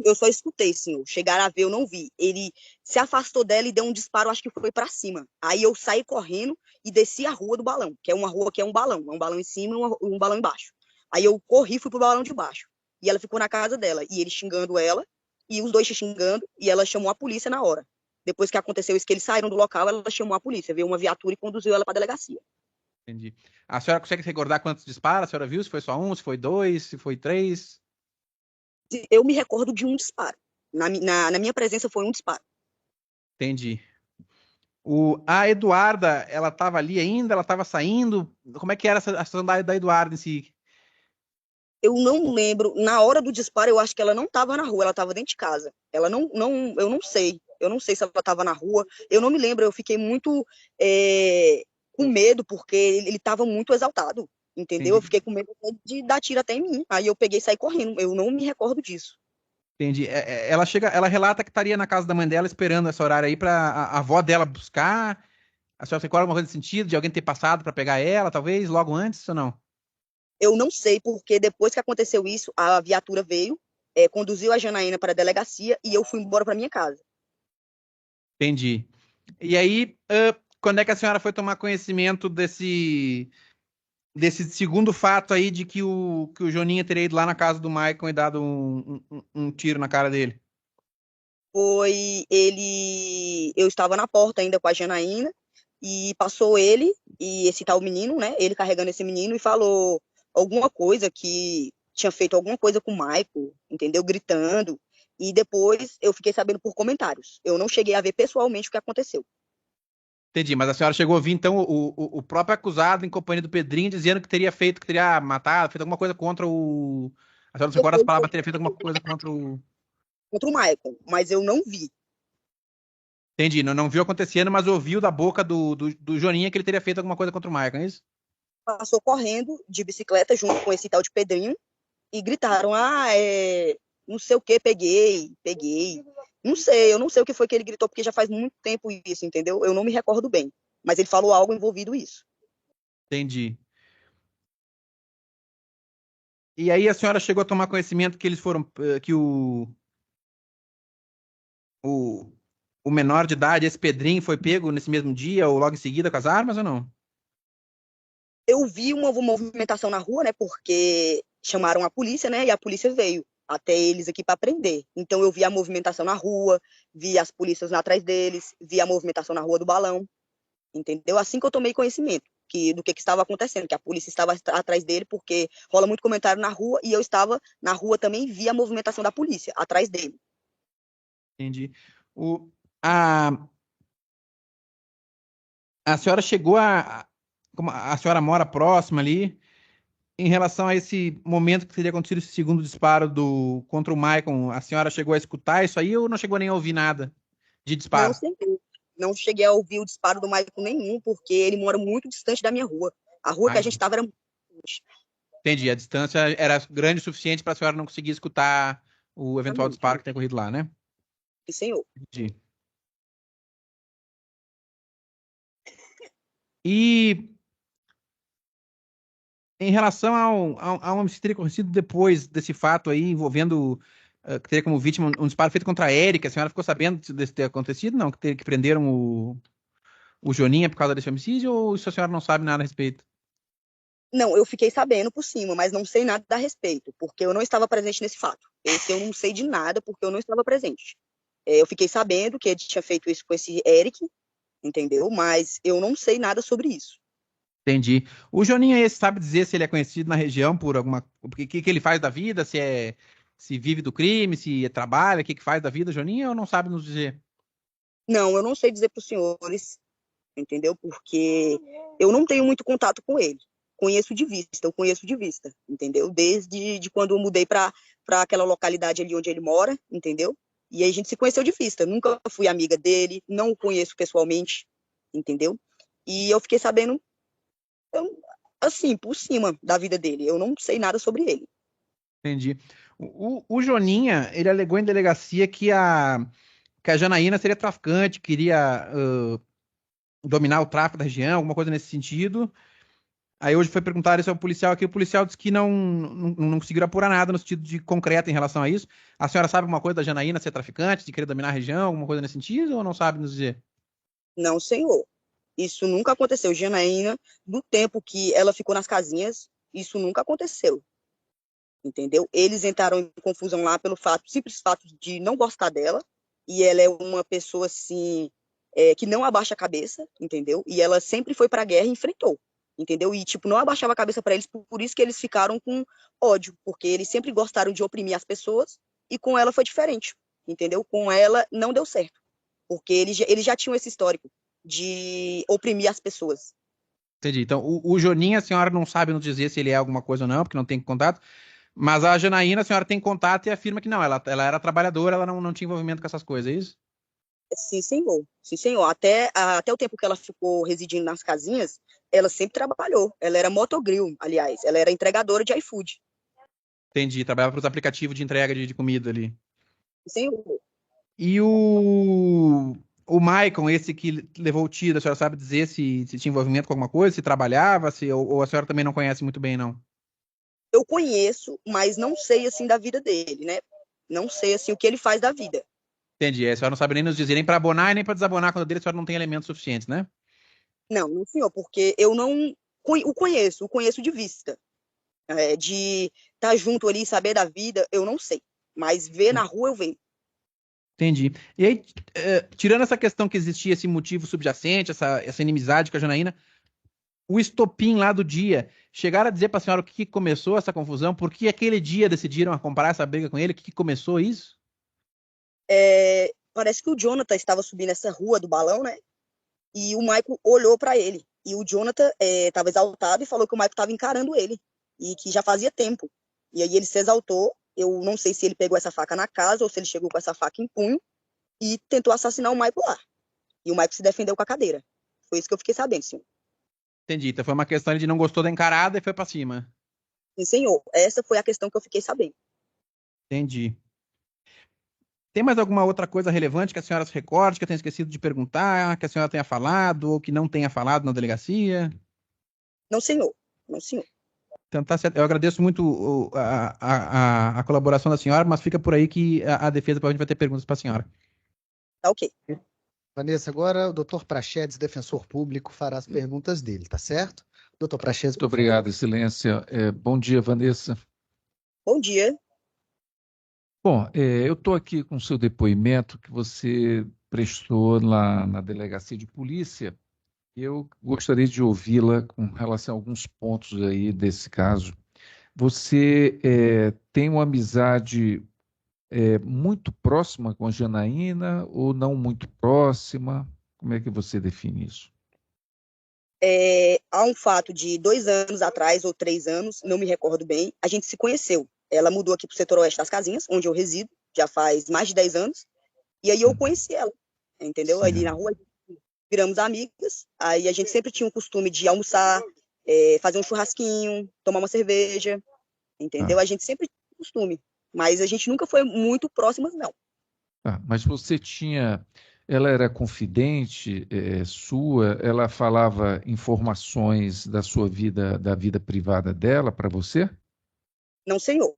Eu só escutei, senhor. Chegaram a ver, eu não vi. Ele se afastou dela e deu um disparo, acho que foi para cima. Aí eu saí correndo e desci a rua do balão, que é uma rua que é um balão. É um balão em cima e um balão embaixo. Aí eu corri e fui pro balão de baixo. E ela ficou na casa dela. E ele xingando ela, e os dois se xingando, e ela chamou a polícia na hora. Depois que aconteceu isso, que eles saíram do local, ela chamou a polícia, veio uma viatura e conduziu ela para a delegacia. Entendi. A senhora consegue recordar quantos disparos a senhora viu? Se foi só um, se foi dois, se foi três? Eu me recordo de um disparo. Na minha presença foi um disparo. Entendi. A Eduarda, ela estava ali ainda? Ela estava saindo? Como é que era a situação da Eduarda em si? Eu não lembro. Na hora do disparo, eu acho que ela não estava na rua, ela estava dentro de casa. Ela eu não sei. Eu não sei se ela estava na rua. Eu não me lembro. Eu fiquei muito com medo, porque ele estava muito exaltado. Entendeu? Eu Entendi. fiquei com medo de dar tiro até em mim. Aí eu peguei e saí correndo. Eu não me recordo disso. Entendi. Ela relata que estaria na casa da mãe dela esperando esse horário aí para a avó dela buscar. A senhora se recorda alguma coisa nesse sentido, de alguém ter passado para pegar ela, talvez, logo antes ou não? Eu não sei, porque depois que aconteceu isso, a viatura veio, conduziu a Janaína para a delegacia e eu fui embora para minha casa. Entendi. E aí, quando é que a senhora foi tomar conhecimento desse segundo fato aí de que o Joninha teria ido lá na casa do Maicon e dado um tiro na cara dele? Foi ele. Eu estava na porta ainda com a Janaína, e passou ele, e esse tal menino, né? Ele carregando esse menino, e falou alguma coisa que tinha feito alguma coisa com o Maicon, entendeu? Gritando. E depois eu fiquei sabendo por comentários. Eu não cheguei a ver pessoalmente o que aconteceu. Entendi, mas a senhora chegou a ouvir, então, o próprio acusado em companhia do Pedrinho dizendo que teria feito, que teria matado, feito alguma coisa contra o. A senhora não se recorda as palavras, teria feito alguma coisa contra o. Contra o Maicon, mas eu não vi. Entendi, não viu acontecendo, mas ouviu da boca do Joninha que ele teria feito alguma coisa contra o Maicon, é isso? Passou correndo de bicicleta junto com esse tal de Pedrinho e gritaram: não sei o que, peguei. Não sei, eu não sei o que foi que ele gritou, porque já faz muito tempo isso, entendeu? Eu não me recordo bem. Mas ele falou algo envolvido isso. Entendi. E aí a senhora chegou a tomar conhecimento que eles foram, que o, o menor de idade, esse Pedrinho, foi pego nesse mesmo dia ou logo em seguida com as armas ou não? Eu vi uma movimentação na rua, né? Porque chamaram a polícia, né? E a polícia veio até eles aqui para prender. Então eu vi a movimentação na rua, vi as polícias lá atrás deles, vi a movimentação na Rua do Balão, entendeu? Assim que eu tomei conhecimento do que estava acontecendo, que a polícia estava atrás dele, porque rola muito comentário na rua, e eu estava na rua também, vi a movimentação da polícia atrás dele. Entendi. O, a, a senhora chegou como a senhora mora próxima ali, em relação a esse momento que teria acontecido esse segundo disparo contra o Maicon, a senhora chegou a escutar isso aí ou não chegou nem a ouvir nada de Não disparo? sei, não cheguei a ouvir o disparo do Maicon nenhum, porque ele mora muito distante da minha rua. A rua que a Ai, gente estava era muito longe. entendi. A distância era grande o suficiente para a senhora não conseguir escutar o eventual Exatamente. disparo que tenha ocorrido lá, né? E, senhor, Entendi. E em relação a um homicídio que teria ocorrido depois desse fato aí, envolvendo, que teria como vítima um disparo feito contra a Érica, a senhora ficou sabendo desse ter acontecido? Não, que prenderam o Joninha por causa desse homicídio, ou isso a senhora não sabe nada a respeito? não, eu fiquei sabendo por cima, mas não sei nada a respeito, porque eu não estava presente nesse fato. Esse eu não sei de nada, porque eu não estava presente. Eu fiquei sabendo que ele tinha feito isso com esse Eric, entendeu? Mas eu não sei nada sobre isso. Entendi. O Joninha esse sabe dizer se ele é conhecido na região por alguma. O que ele faz da vida? Se vive do crime, se trabalha, o que faz da vida, Joninha, ou não sabe nos dizer? Não, eu não sei dizer para os senhores, entendeu? Porque eu não tenho muito contato com ele. Eu conheço de vista, entendeu? Desde quando eu mudei para aquela localidade ali onde ele mora, entendeu? E aí a gente se conheceu de vista. Nunca fui amiga dele, não o conheço pessoalmente, entendeu? E eu fiquei sabendo, assim, por cima da vida dele. Eu não sei nada sobre ele. Entendi. O Joninha, ele alegou em delegacia que a Janaína seria traficante, queria dominar o tráfico da região, alguma coisa nesse sentido. Aí hoje foi perguntar isso ao policial aqui, o policial disse que não conseguiram apurar nada no sentido de concreto em relação a isso. A senhora sabe alguma coisa da Janaína ser traficante, de querer dominar a região, alguma coisa nesse sentido, ou não sabe nos dizer? Não, senhor. Isso nunca aconteceu. Janaína, do tempo que ela ficou nas casinhas, isso nunca aconteceu. Entendeu? Eles entraram em confusão lá pelo simples fato de não gostar dela, e ela é uma pessoa assim que não abaixa a cabeça, entendeu? E ela sempre foi para a guerra e enfrentou. entendeu? E, tipo, não abaixava a cabeça para eles, por isso que eles ficaram com ódio, porque eles sempre gostaram de oprimir as pessoas, e com ela foi diferente, entendeu? Com ela não deu certo, porque eles já tinham esse histórico de oprimir as pessoas. Entendi. Então, o Joninha, a senhora não sabe nos dizer se ele é alguma coisa ou não, porque não tem contato. Mas a Janaína, a senhora tem contato e afirma que não, ela era trabalhadora, ela não tinha envolvimento com essas coisas, é isso? Sim, senhor. Sim, senhor. Até o tempo que ela ficou residindo nas casinhas, ela sempre trabalhou. Ela era motogrill, aliás. Ela era entregadora de iFood. Entendi, trabalhava para os aplicativos de entrega de comida ali. Sim, senhor. E o Maicon, esse que levou o tiro, a senhora sabe dizer se tinha envolvimento com alguma coisa, se trabalhava, ou a senhora também não conhece muito bem, não? Eu conheço, mas não sei, assim, da vida dele, né? Não sei, assim, o que ele faz da vida. Entendi, a senhora não sabe nem nos dizer, nem para abonar e nem para desabonar quando dele, a senhora não tem elementos suficientes, né? Não, não, senhor, porque eu não o conheço de vista. De estar junto ali, saber da vida, eu não sei. Mas ver na rua, eu vejo. Entendi. E aí, tirando essa questão que existia esse motivo subjacente, essa inimizade com a Janaína, o estopim lá do dia, chegaram a dizer para a senhora o que começou essa confusão? Por que aquele dia decidiram comprar essa briga com ele? O que começou isso? Parece que o Jonathan estava subindo essa rua do balão, né? E o Michael olhou para ele. E o Jonathan estava exaltado e falou que o Michael estava encarando ele. E que já fazia tempo. E aí ele se exaltou. Eu não sei se ele pegou essa faca na casa ou se ele chegou com essa faca em punho e tentou assassinar o Michael lá. E o Michael se defendeu com a cadeira. Foi isso que eu fiquei sabendo, senhor. Entendi. Então foi uma questão de não gostou da encarada e foi para cima. Sim, senhor. Essa foi a questão que eu fiquei sabendo. Entendi. Tem mais alguma outra coisa relevante que a senhora se recorde, que eu tenha esquecido de perguntar, que a senhora tenha falado ou que não tenha falado na delegacia? Não, senhor. Não, senhor. Então, tá certo. Eu agradeço muito a colaboração da senhora, mas fica por aí que a defesa provavelmente vai ter perguntas para a senhora. Tá ok. Vanessa, agora o doutor Praxedes, defensor público, fará as perguntas dele, tá certo? Doutor Praxedes, Muito obrigado, Excelência. Bom dia, Vanessa. Bom dia. Bom, eu estou aqui com o seu depoimento que você prestou lá na delegacia de polícia. Eu gostaria de ouvi-la com relação a alguns pontos aí desse caso. Você tem uma amizade muito próxima com a Janaína ou não muito próxima? Como é que você define isso? Há um fato de 2 anos atrás, ou 3 anos, não me recordo bem, a gente se conheceu. Ela mudou aqui para o setor oeste das Casinhas, onde eu resido, já faz mais de 10 anos, e aí eu conheci ela, entendeu? Ali na Certo. rua, viramos amigas, aí a gente sempre tinha o costume de almoçar, fazer um churrasquinho, tomar uma cerveja, entendeu? Tá, A gente sempre tinha o costume, mas a gente nunca foi muito próximas, não. tá. Mas você tinha. Ela era confidente, sua? Ela falava informações da sua vida, da vida privada dela para você? Não, senhor.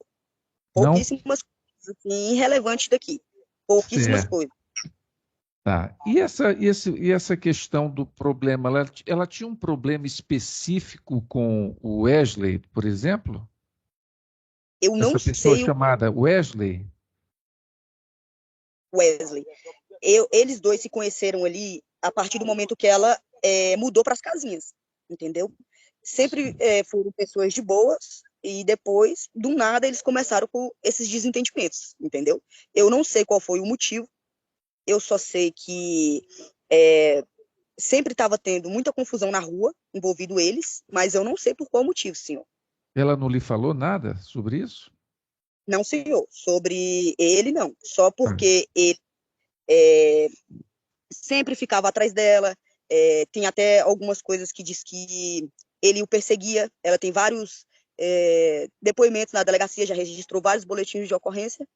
Não? Pouquíssimas coisas, assim, irrelevantes daqui. Pouquíssimas Certo. coisas. Tá. E essa questão do problema, ela tinha um problema específico com o Wesley, por exemplo? Eu não Essa pessoa sei o chamada Wesley? Wesley. Eles dois se conheceram ali a partir do momento que ela mudou para as casinhas, entendeu? Sempre foram pessoas de boas e depois, do nada, eles começaram com esses desentendimentos, entendeu? Eu não sei qual foi o motivo, eu só sei que sempre estava tendo muita confusão na rua, envolvido eles, mas eu não sei por qual motivo, senhor. Ela não lhe falou nada sobre isso? Não, senhor. Sobre ele, não. Só Ah, porque ele é, sempre ficava atrás dela. Tem até algumas coisas que diz que ele o perseguia. Ela tem vários depoimentos na delegacia, já registrou vários boletins de ocorrência,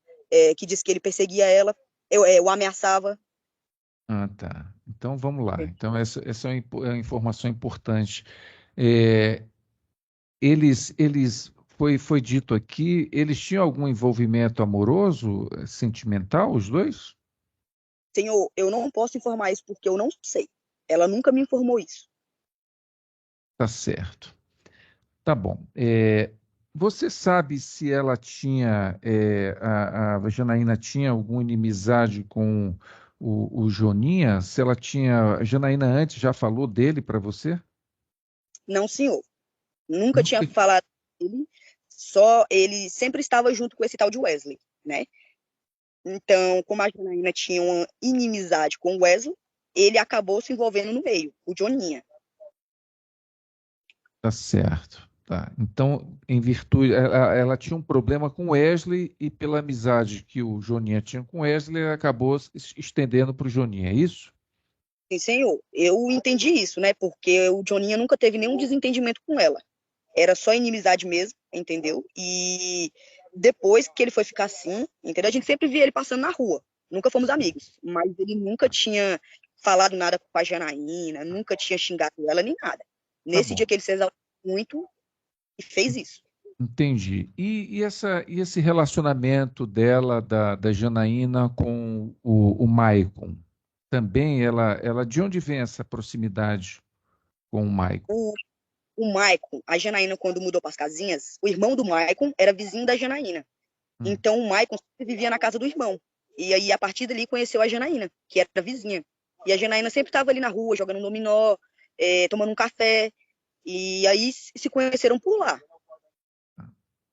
que diz que ele perseguia ela, o ameaçava. tá. Então vamos lá. Então essa é uma informação importante. É, foi dito aqui, eles tinham algum envolvimento amoroso, sentimental, os dois? Senhor, eu não posso informar isso porque eu não sei. Ela nunca me informou isso. Tá certo. Tá bom. Você sabe se ela tinha, a Janaína tinha alguma inimizade com o Joninha? Se ela tinha, a Janaína antes já falou dele para você? Não, senhor. Nunca tinha Nunca- falado com ele, só ele sempre estava junto com esse tal de Wesley, né? Então, como a Janaína tinha uma inimizade com o Wesley, ele acabou se envolvendo no meio, o Joninha. Tá certo. Tá. Então, em virtude, ela tinha um problema com Wesley e pela amizade que o Joninha tinha com Wesley, ela acabou se estendendo para o Joninha, é isso? Sim, senhor. Eu entendi isso, né? Porque o Joninha nunca teve nenhum desentendimento com ela. Era só inimizade mesmo, entendeu? E depois que ele foi ficar assim, entendeu? A gente sempre via ele passando na rua. Nunca fomos amigos, mas ele nunca tinha falado nada com a Janaína, nunca tinha xingado ela nem nada. Tá Nesse dia bom. que ele se exaltou muito e fez isso. Entendi. E esse relacionamento dela, da Janaína, com o Maicon? Também de onde vem essa proximidade com o Maicon? O, o Maicon, a Janaína, quando mudou para as casinhas, o irmão do Maicon era vizinho da Janaína. Hum. Então o Maicon sempre vivia na casa do irmão. E aí, a partir dali, conheceu a Janaína, que era vizinha. E a Janaína sempre estava ali na rua, jogando dominó, tomando um café. E aí se conheceram por lá.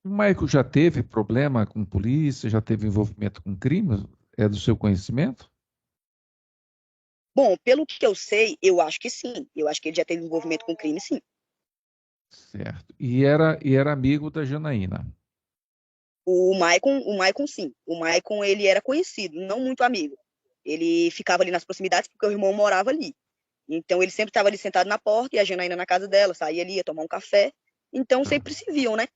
O Maicon já teve problema com polícia, já teve envolvimento com crime? É do seu conhecimento? Bom, pelo que eu sei, eu acho que sim. Eu acho que ele já teve envolvimento com crime, sim. Certo. E era amigo da Janaína. O Maicon, sim. O Maicon, ele era conhecido, não muito amigo. Ele ficava ali nas proximidades porque o irmão morava ali. Então, ele sempre estava ali sentado na porta e a Janaína na casa dela, saía ali, ia tomar um café. Então, Tá, sempre se viam, né?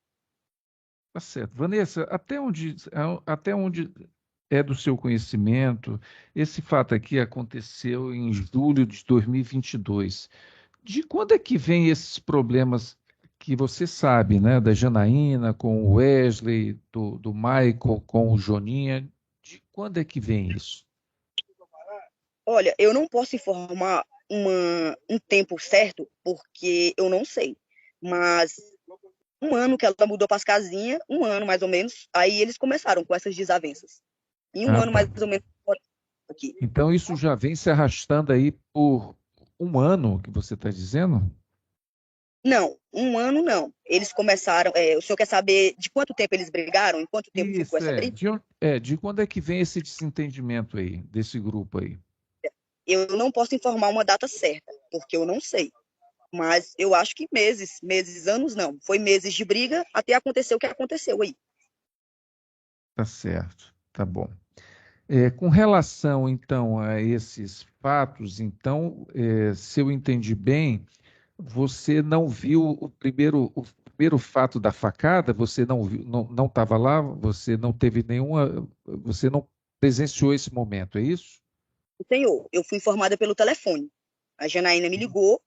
tá certo. Vanessa, até onde é do seu conhecimento, esse fato aqui aconteceu em julho de 2022. De quando é que vem esses problemas que você sabe, né? Da Janaína com o Wesley, do Michael com o Joninha. De quando é que vem isso? Olha, eu não posso informar um tempo certo, porque eu não sei. Mas um ano que ela mudou para as casinhas, um ano mais ou menos, aí eles começaram com essas desavenças. Em um Ah, ano tá. mais ou menos aqui. Então isso já vem se arrastando aí por um ano, que você está dizendo? Não, um ano não. Eles começaram. O senhor quer saber de quanto tempo eles brigaram? Em quanto tempo ficou Isso, essa briga? de quando é que vem esse desentendimento aí, desse grupo aí? Eu não posso informar uma data certa, porque eu não sei. Mas eu acho que meses, anos não. Foi meses de briga até acontecer o que aconteceu aí. Tá certo, tá bom. Com relação, então, a esses fatos, então, se eu entendi bem, você não viu o primeiro fato da facada, você não viu, não estava lá, você não teve nenhuma, você não presenciou esse momento, é isso? Senhor, eu fui informada pelo telefone. A Janaína me ligou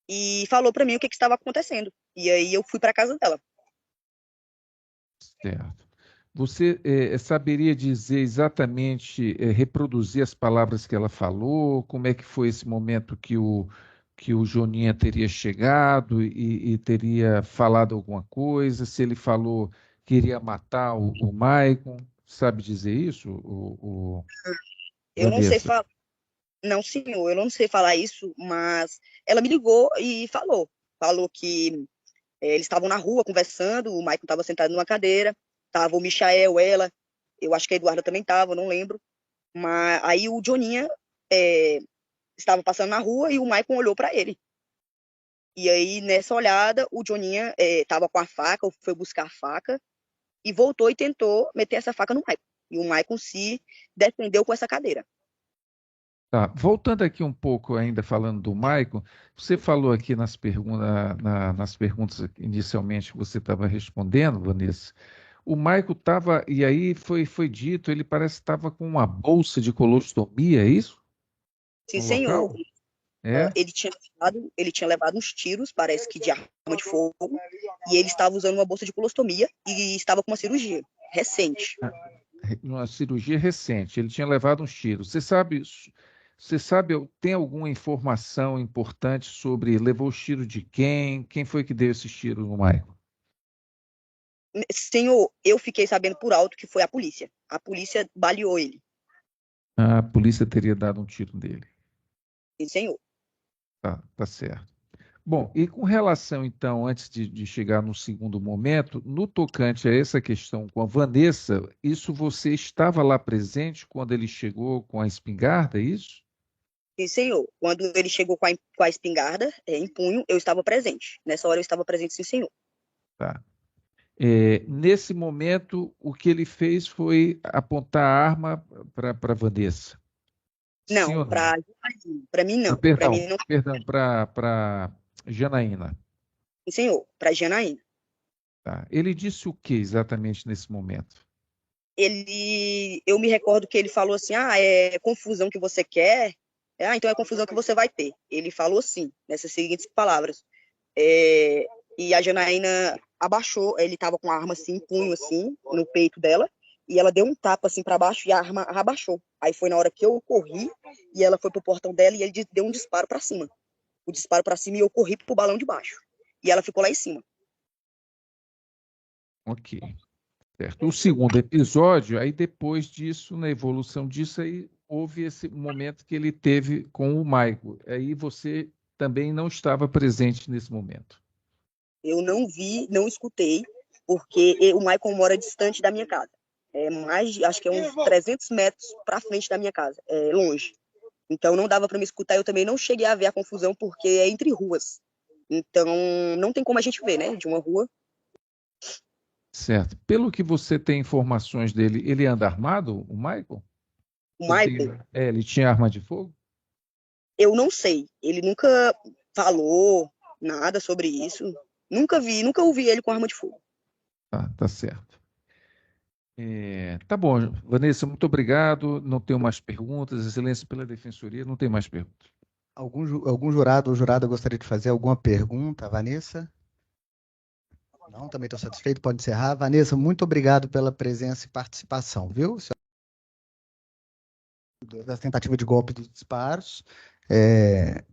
e falou para mim o que estava acontecendo. E aí eu fui para casa dela. Certo. Você saberia dizer exatamente, reproduzir as palavras que ela falou? Como é que foi esse momento que o Joninha teria chegado e teria falado alguma coisa? Se ele falou que iria matar o Maicon? Sabe dizer isso, Eu não sei Vanessa? falar. Não, senhor, eu não sei falar isso, mas ela me ligou e falou. Falou que eles estavam na rua conversando, o Maicon estava sentado numa cadeira, tava o Michael, ela, eu acho que a Eduarda também estava, não lembro. Mas aí o Joninha é, estava passando na rua e o Maicon olhou para ele. E aí, nessa olhada, o Joninha estava com a faca, foi buscar a faca e voltou e tentou meter essa faca no Maicon. E o Maicon se defendeu com essa cadeira. Tá. Voltando aqui um pouco, ainda falando do Maicon, você falou aqui nas perguntas inicialmente que você estava respondendo, Vanessa. O Maicon estava, e aí foi dito, ele parece que estava com uma bolsa de colostomia, é isso? Sim, No senhor. local? É? Ele tinha levado uns tiros, parece que de arma de fogo, e ele estava usando uma bolsa de colostomia e estava com uma cirurgia recente. Uma cirurgia recente. Ele tinha levado uns tiros. Você sabe, tem alguma informação importante sobre levou os tiros de quem? Quem foi que deu esses tiros no Maicon? Senhor, eu fiquei sabendo por alto que foi a polícia. A polícia baleou ele. A polícia teria dado um tiro nele. Sim, senhor. Tá certo. Bom, e com relação, então, antes de chegar no segundo momento, no tocante a essa questão com a Vanessa, isso você estava lá presente quando ele chegou com a espingarda, é isso? Sim, senhor. Quando ele chegou com a espingarda em punho, eu estava presente. Nessa hora eu estava presente, sim, senhor. Tá. Nesse momento, o que ele fez foi apontar a arma para Vanessa. Sim Não, ou não? para mim não. Para Perdão, mim não, perdão, para Janaína. sim, senhor. Para Janaína. Tá. Ele disse o que exatamente nesse momento? Eu me recordo que ele falou assim, é confusão que você quer, então é confusão que você vai ter. Ele falou assim, nessas seguintes palavras. É, e a Janaína abaixou, ele estava com a arma assim, punho assim, no peito dela, e ela deu um tapa assim para baixo e a arma abaixou. Aí foi na hora que eu corri e ela foi pro portão dela e ele deu um disparo para cima. O disparo para cima e eu corri pro balão de baixo. E ela ficou lá em cima. Ok, certo. O segundo episódio, aí depois disso, na evolução disso, aí houve esse momento que ele teve com o Maico. Aí você também não estava presente nesse momento. Eu não vi, não escutei, porque o Michael mora distante da minha casa. Acho que é uns 300 metros para frente da minha casa, é longe. Então não dava para me escutar, eu também não cheguei a ver a confusão, porque é entre ruas. Então não tem como a gente ver, né, de uma rua. Certo. Pelo que você tem informações dele, ele anda armado, o Michael? O Michael, Ele tinha arma de fogo? eu não sei, ele nunca falou nada sobre isso. Nunca ouvi ele com arma de fogo. Tá certo. Tá bom, Vanessa, muito obrigado. Não tenho mais perguntas. Excelência pela Defensoria, não tem mais perguntas. Algum jurado ou jurada gostaria de fazer alguma pergunta, Vanessa? Não, também estou satisfeito, pode encerrar. Vanessa, muito obrigado pela presença e participação, viu? Da tentativa de golpe dos disparos.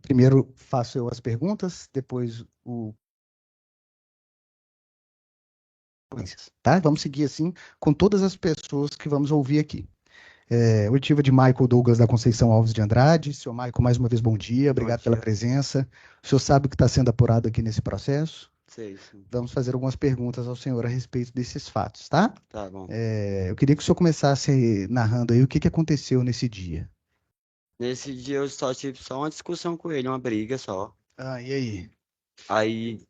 Primeiro faço eu as perguntas, depois o. Tá? Vamos seguir assim com todas as pessoas que vamos ouvir aqui. Oitiva de Michael Douglas da Conceição Alves de Andrade. Senhor Michael, mais uma vez, bom dia. Obrigado pela presença. O senhor sabe o que está sendo apurado aqui nesse processo? Sei, sim. Vamos fazer algumas perguntas ao senhor a respeito desses fatos, tá? Tá bom. Eu queria que o senhor começasse narrando aí o que aconteceu nesse dia. Nesse dia eu só tive só uma discussão com ele, uma briga só. Ah, e aí? Aí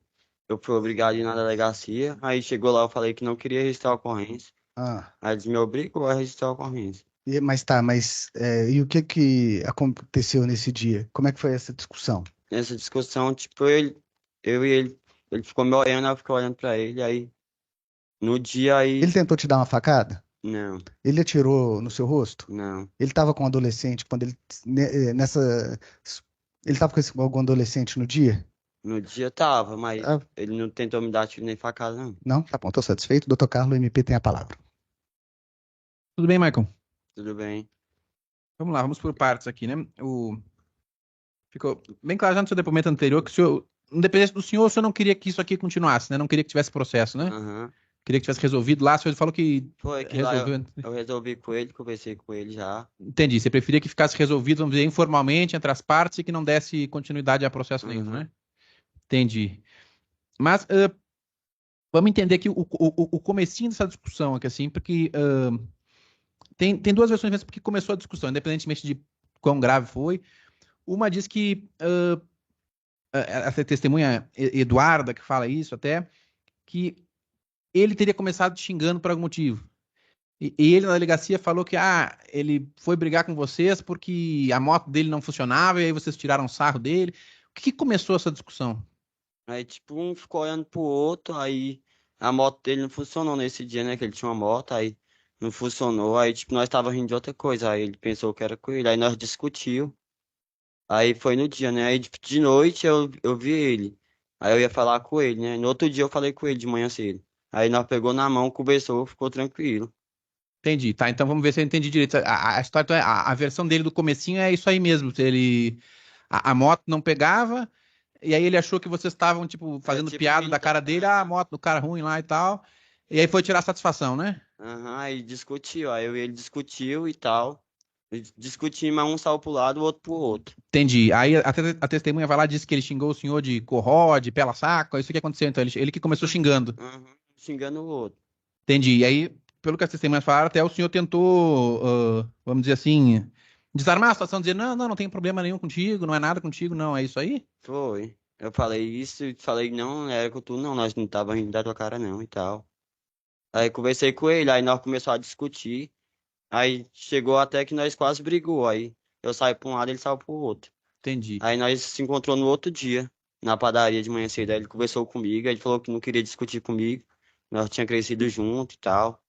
eu fui obrigado a ir na delegacia. Aí chegou lá, eu falei que não queria registrar a ocorrência. Ah, Aí eles me obrigou a registrar a ocorrência. e o que aconteceu nesse dia? Como é que foi essa discussão? Nessa discussão, tipo, eu e ele ficou me olhando, eu fiquei olhando pra ele. Aí no dia aí, Ele tentou te dar uma facada? não, Ele atirou no seu rosto? não. Ele estava com um adolescente quando nessa. Ele estava com algum adolescente no dia? No dia tava, mas Ah, ele não tentou me dar tiro nem facada, não. não? Tá bom, estou satisfeito. Doutor Carlos, o MP tem a palavra. Tudo bem, Michael? Tudo bem. Vamos lá, vamos por partes aqui, né? Ficou bem claro já no seu depoimento anterior que o senhor, independente do senhor, o senhor não queria que isso aqui continuasse, né? Não queria que tivesse processo, né? Aham. Queria que tivesse resolvido lá. O senhor falou que Foi que lá resolveu. eu resolvi com ele, conversei com ele já. Entendi. Você preferia que ficasse resolvido, vamos dizer, informalmente entre as partes e que não desse continuidade a processo nenhum, Uhum. né? Entendi. Mas vamos entender aqui o comecinho dessa discussão aqui, assim, porque tem duas versões mesmo porque começou a discussão, independentemente de quão grave foi. Uma diz que essa testemunha Eduarda, que fala isso até, que ele teria começado te xingando por algum motivo. E ele na delegacia falou que ele foi brigar com vocês porque a moto dele não funcionava e aí vocês tiraram sarro dele. O que começou essa discussão? Aí, tipo, um ficou olhando pro outro, aí a moto dele não funcionou nesse dia, né? Que ele tinha uma moto, aí não funcionou. Aí, tipo, nós tava rindo de outra coisa. Aí ele pensou que era com ele. Aí nós discutiu. Aí foi no dia, né? Aí, tipo, de noite eu vi ele. Aí eu ia falar com ele, né? No outro dia eu falei com ele de manhã cedo. Aí nós pegou na mão, conversou, ficou tranquilo. Entendi, tá? Então vamos ver se eu entendi direito. A história, então, a versão dele do comecinho é isso aí mesmo. A moto não pegava, e aí ele achou que vocês estavam, tipo, fazendo tipo, piada da cara dele, a moto do cara ruim lá e tal. E aí foi tirar satisfação, né? Aham, aí discutiu. Aí eu e ele discutiu e tal. Discutimos, um saiu pro lado, o outro pro outro. Entendi. Aí a testemunha vai lá e disse que ele xingou o senhor de corró, de pela-saco. É isso que aconteceu, então. Ele que começou xingando. Uhum. Xingando o outro. Entendi. E aí, pelo que as testemunhas falaram, até o senhor tentou, vamos dizer assim, desarmar a situação, dizer, não tem problema nenhum contigo, não é nada contigo, não. É isso aí? Foi. Eu falei isso e falei, não era com tu, não. Nós não tava rindo da tua cara, não, e tal. Aí conversei com ele, aí nós começamos a discutir. Aí chegou até que nós quase brigou. Aí eu saí pra um lado, ele saiu pro outro. Entendi. Aí nós se encontrou no outro dia, na padaria de manhã cedo. Aí ele conversou comigo, ele falou que não queria discutir comigo. Nós tínhamos crescido junto e tal.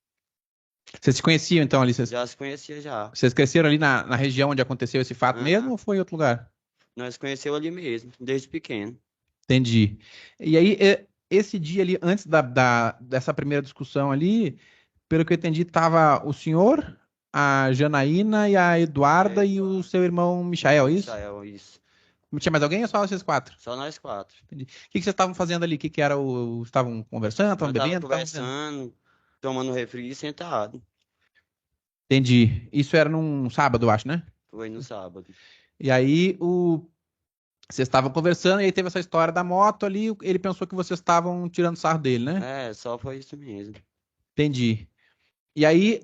Vocês se conheciam, então, ali? Vocês, Já se conhecia já. vocês cresceram ali na região onde aconteceu esse fato Aham. mesmo, ou foi em outro lugar? Nós conheceu ali mesmo, desde pequeno. Entendi. E aí, esse dia ali, antes dessa primeira discussão ali, pelo que eu entendi, tava o senhor, a Janaína e a Eduarda e o seu irmão Michael, isso? Michael, isso. Tinha mais alguém ou só vocês quatro? Só nós quatro. Entendi. O que vocês estavam fazendo ali? O que era o... Estavam conversando, estavam Nós tava bebendo? Estavam fazendo? conversando, tomando refri e sentado. Entendi. Isso era num sábado, eu acho, né? Foi no sábado. E aí, vocês estavam conversando e aí teve essa história da moto ali, ele pensou que vocês estavam tirando sarro dele, né? É, só foi isso mesmo. Entendi. E aí,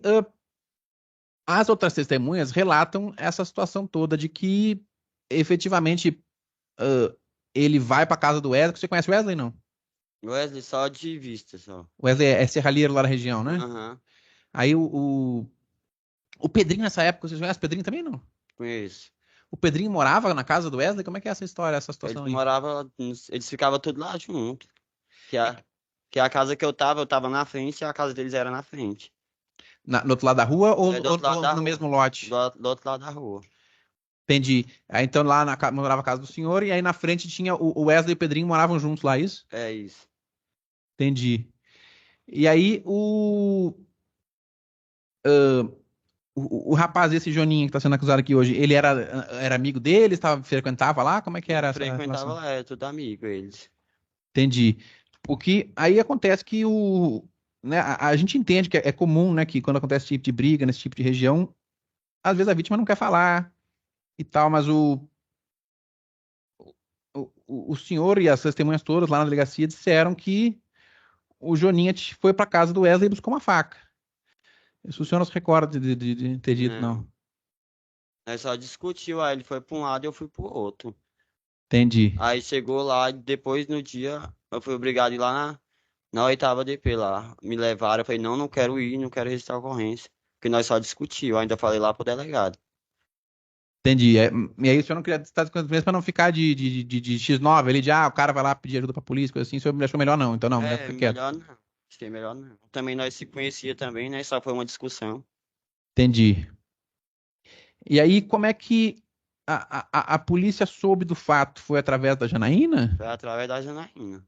as outras testemunhas relatam essa situação toda de que efetivamente ele vai para casa do Wesley. Você conhece o Wesley, não? Wesley só de vista, só. O Wesley é serralheiro lá na região, né? Aham, Aí o Pedrinho nessa época, vocês conhecem o Pedrinho também, não? conheço. O Pedrinho morava na casa do Wesley? Como é que é essa história, essa Eles situação aí? moravam, eles ficavam todos lá junto. Que a casa que eu tava na frente e a casa deles era na frente. No outro lado da rua ou, É, do outro lado ou da no rua. mesmo lote? Do outro lado da rua. Entendi. Aí então lá morava a casa do senhor e aí na frente tinha o Wesley e o Pedrinho moravam juntos lá, isso? É isso. Entendi. E aí o rapaz, esse Joninho que está sendo acusado aqui hoje, ele era amigo deles, frequentava lá? Como é que era essa Frequentava relação? lá, é tudo amigo eles. Entendi. Porque aí acontece que né, a gente entende que é comum, né, que quando acontece esse tipo de briga, nesse tipo de região, às vezes a vítima não quer falar e tal, mas o senhor e as testemunhas todas lá na delegacia disseram que o Joninha foi para casa do Wesley e buscou uma faca. Isso o senhor não se recorda de ter dito, não? Nós só discutiu, aí ele foi pra um lado e eu fui pro outro. Entendi. Aí chegou lá, depois no dia, eu fui obrigado a ir lá na 8ª DP lá. Me levaram, eu falei, não quero ir, não quero registrar a ocorrência. Porque nós só discutiu, eu ainda falei lá pro delegado. Entendi. E aí o senhor não queria estar com mesmo para não ficar de X9 ali, o cara vai lá pedir ajuda pra polícia, coisa assim, o senhor me achou melhor não, então não, melhor ficar quieto. Melhor não. Achei melhor não. Também nós se conhecia também, né? Só foi uma discussão. Entendi. E aí, como é que a polícia soube do fato? Foi através da Janaína? Foi através da Janaína.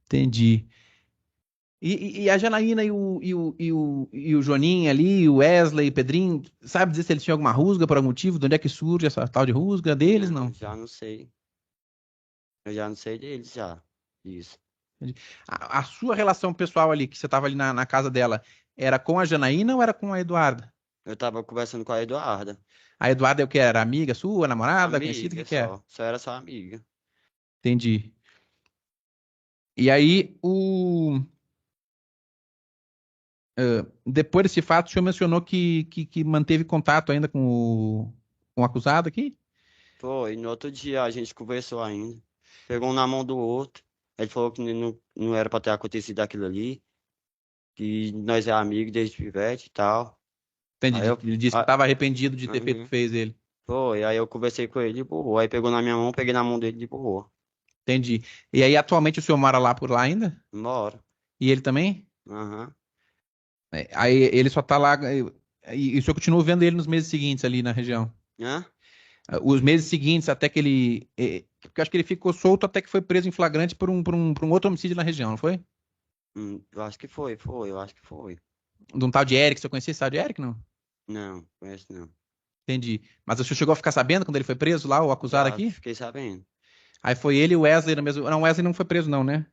Entendi. E a Janaína e o Joninho ali, o Wesley, o Pedrinho, sabe dizer se eles tinham alguma rusga por algum motivo? De onde é que surge essa tal de rusga deles? Não. Já não sei. Eu já não sei deles já. Isso. A sua relação pessoal ali, que você estava ali na casa dela, era com a Janaína ou era com a Eduarda? Eu tava conversando com a Eduarda. A Eduarda é o que? Era amiga sua, namorada, conhecida? O que é? Só era só amiga. Entendi. E aí, depois desse fato, o senhor mencionou que manteve contato ainda com o acusado aqui? Foi, no outro dia a gente conversou ainda. Pegou um na mão do outro. Ele falou que não era pra ter acontecido aquilo ali. Que nós é amigos desde pivete e tal. Entendi. Aí eu- Ele disse que estava arrependido de ter feito o que fez ele. Foi, aí eu conversei com ele de boa. Aí pegou na minha mão, peguei na mão dele de boa. Entendi. E aí, atualmente, o senhor mora lá por lá ainda? Bora. E ele também? Aham. Aí ele só tá lá. E o senhor continua vendo ele nos meses seguintes ali na região? Hã? Os meses seguintes, até que ele. Porque eu acho que ele ficou solto até que foi preso em flagrante por um outro homicídio na região, não foi? Eu acho que foi, eu acho que foi. De um tal de Eric. Você conhecia esse tal de Eric, não? Não, conheço não. Entendi. Mas o senhor chegou a ficar sabendo quando ele foi preso lá, o acusado Já aqui? Fiquei sabendo. Aí foi ele e o Wesley no mesmo. Não, o Wesley não foi preso, não, né?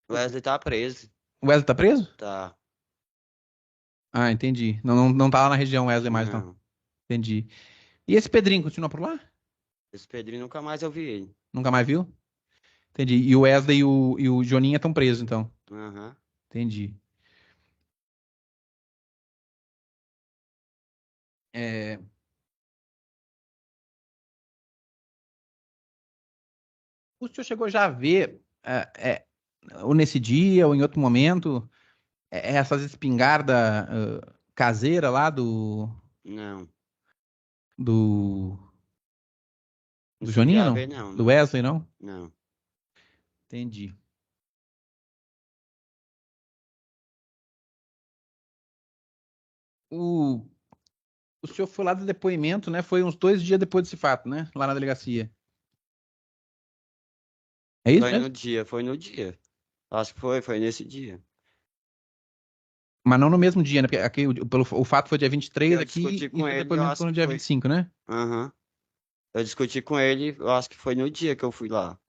O Wesley tá preso. O Wesley tá preso? Tá. Ah, entendi. Não tá lá na região Wesley mais, não. Não. Entendi. E esse Pedrinho continua por lá? Esse Pedrinho nunca mais eu vi ele. Nunca mais viu? Entendi. E o Wesley e o Joninha estão presos, então. Aham. Entendi. É, O senhor chegou já a ver, ou nesse dia, ou em outro momento, essas espingardas caseiras lá Não. do, Não do cheguei Joninha, a não? ver, não. Do Não. Wesley, não? Não. Entendi. O, o senhor foi lá do depoimento, né? Foi uns 2 dias depois desse fato, né? Lá na delegacia. É isso Foi no mesmo? dia, foi no dia. Acho que foi nesse dia. Mas não no mesmo dia, né? Porque aqui, o fato foi dia 23 Eu aqui discuti e com o ele, eu depoimento acho foi no que dia foi. 25, né? Aham. Eu discuti com ele, eu acho que foi no dia que eu fui lá.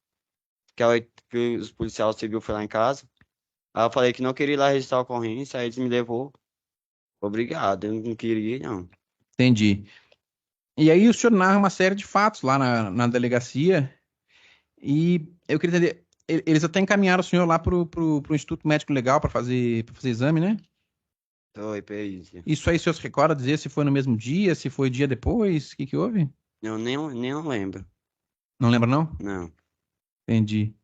Que os policiais civil foi lá em casa. Aí eu falei que não queria ir lá registrar a ocorrência, aí eles me levou. Obrigado, eu não queria ir, não. Entendi. E aí o senhor narra uma série de fatos lá na delegacia e eu queria entender, eles até encaminharam o senhor lá pro Instituto Médico Legal para fazer exame, né? Foi, perícia. Isso aí o senhor se recorda dizer se foi no mesmo dia, se foi dia depois, o que que houve? Eu nem lembro. Não lembra, não? Não. Entendi.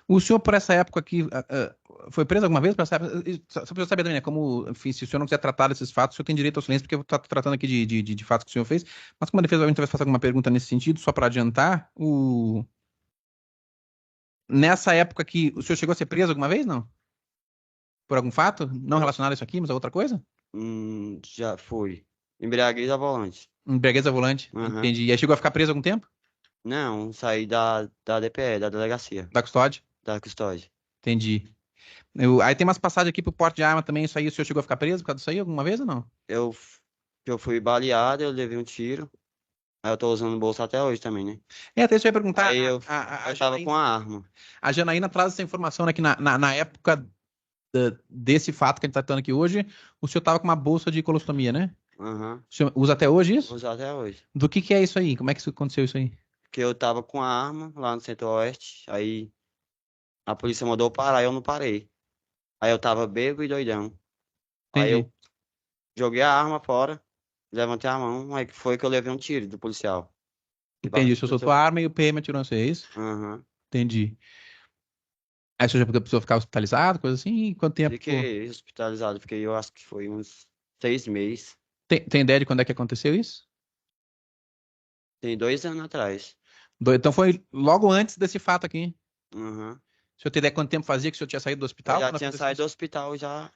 O senhor, por essa época aqui, foi preso alguma vez? Por essa época? Só para eu saber também, né? Como, enfim, se o senhor não quiser tratar desses fatos, o senhor tem direito ao silêncio, porque eu estou tratando aqui de fatos que o senhor fez. Mas como a defesa talvez faça alguma pergunta nesse sentido, só para adiantar, nessa época aqui, o senhor chegou a ser preso alguma vez, não? Por algum fato? Não relacionado a isso aqui, mas a outra coisa? Já fui. Embriaguez ao volante. Embriaguez ao volante. Aham. Entendi. E aí chegou a ficar preso algum tempo? Não, saí da DPE, da delegacia, Da custódia? da custódia. Entendi. Aí tem umas passagens aqui pro porte de arma também, isso aí, o senhor chegou a ficar preso por causa disso aí alguma vez ou não? Eu, eu fui baleado, eu levei um tiro. Aí eu tô usando o bolso até hoje também, né? Até isso eu ia perguntar, Aí a eu tava com Janaína, a arma. a Janaína traz essa informação, né, que na época desse fato que a gente tá tratando aqui hoje, o senhor tava com uma bolsa de colostomia, né? Aham. O senhor usa até hoje Vou isso? usar até hoje. Do que é isso aí? Como é que isso aconteceu isso aí? Porque eu tava com a arma lá no Centro-Oeste. Aí a polícia mandou eu parar e eu não parei. Aí eu tava bêbado e doidão. Aí Entendi. eu joguei a arma fora, levantei a mão, aí que foi que eu levei um tiro do policial. Entendi. O senhor soltou a arma e o PM atirou em você, é isso? Aham. Entendi. Aí o senhor já precisou ficar hospitalizado, coisa assim? E quanto tempo ficou? Fiquei hospitalizado, eu acho que foi uns 6 meses. Tem ideia de quando é que aconteceu isso? Tem 2 anos atrás. Então foi logo antes desse fato aqui. Aham. O senhor tem ideia quanto tempo fazia que o senhor tinha saído do Eu hospital? já quando tinha aconteceu saído do isso? hospital já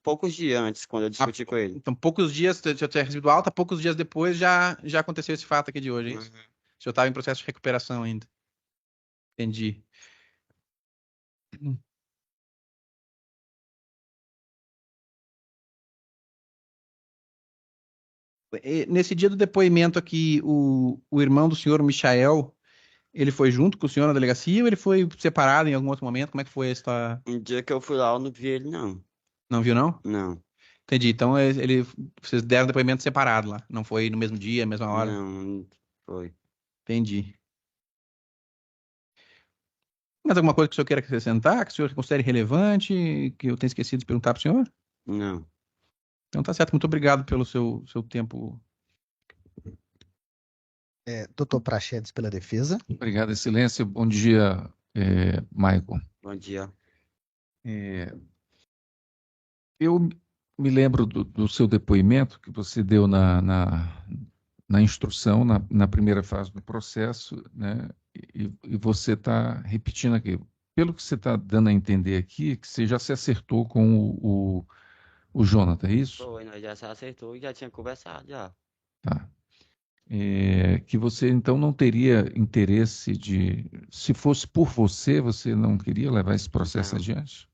poucos dias antes, quando eu Ah, discuti com ele. então, poucos dias, já tinha recebido alta, poucos dias depois já aconteceu esse fato aqui de hoje, é isso? Uhum. O senhor estava em processo de recuperação ainda. Entendi. Nesse dia do depoimento aqui, o irmão do senhor, o Michael, ele foi junto com o senhor na delegacia ou ele foi separado em algum outro momento? Como é que foi essa... Um dia que eu fui lá, eu não vi ele, não. Não viu, não? Não, Entendi. Então, vocês deram depoimento separado lá. Não foi no mesmo dia, mesma hora. não foi. Entendi. Mais alguma coisa que o senhor queira acrescentar, que o senhor considere relevante, que eu tenha esquecido de perguntar para o senhor? Não. Então tá certo. Muito obrigado pelo seu tempo. Doutor Praxedes pela defesa. Obrigado, Excelência. Bom dia, Michael. Bom dia. Eu me lembro do seu depoimento que você deu na instrução, na primeira fase do processo, né? E você está repetindo aqui. Pelo que você está dando a entender aqui, que você já se acertou com o Jonathan, é isso? Foi, nós já se acertou e já tinha conversado já. Tá. Que você então não teria interesse se fosse por você, você não queria levar esse processo Não. adiante?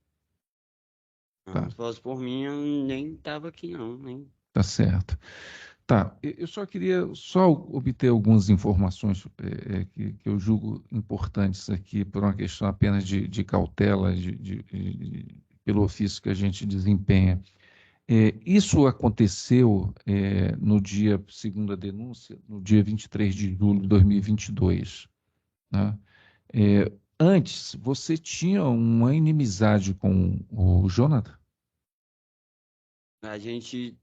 Tá. Se fosse por mim, eu nem tava aqui, não. Nem... Tá certo. Tá, eu só queria obter algumas informações que eu julgo importantes aqui por uma questão apenas de cautela, pelo ofício que a gente desempenha. Isso aconteceu no dia, segundo a denúncia, no dia 23 de julho de 2022, né? Antes, você tinha uma inimizade com o Jonathan? A gente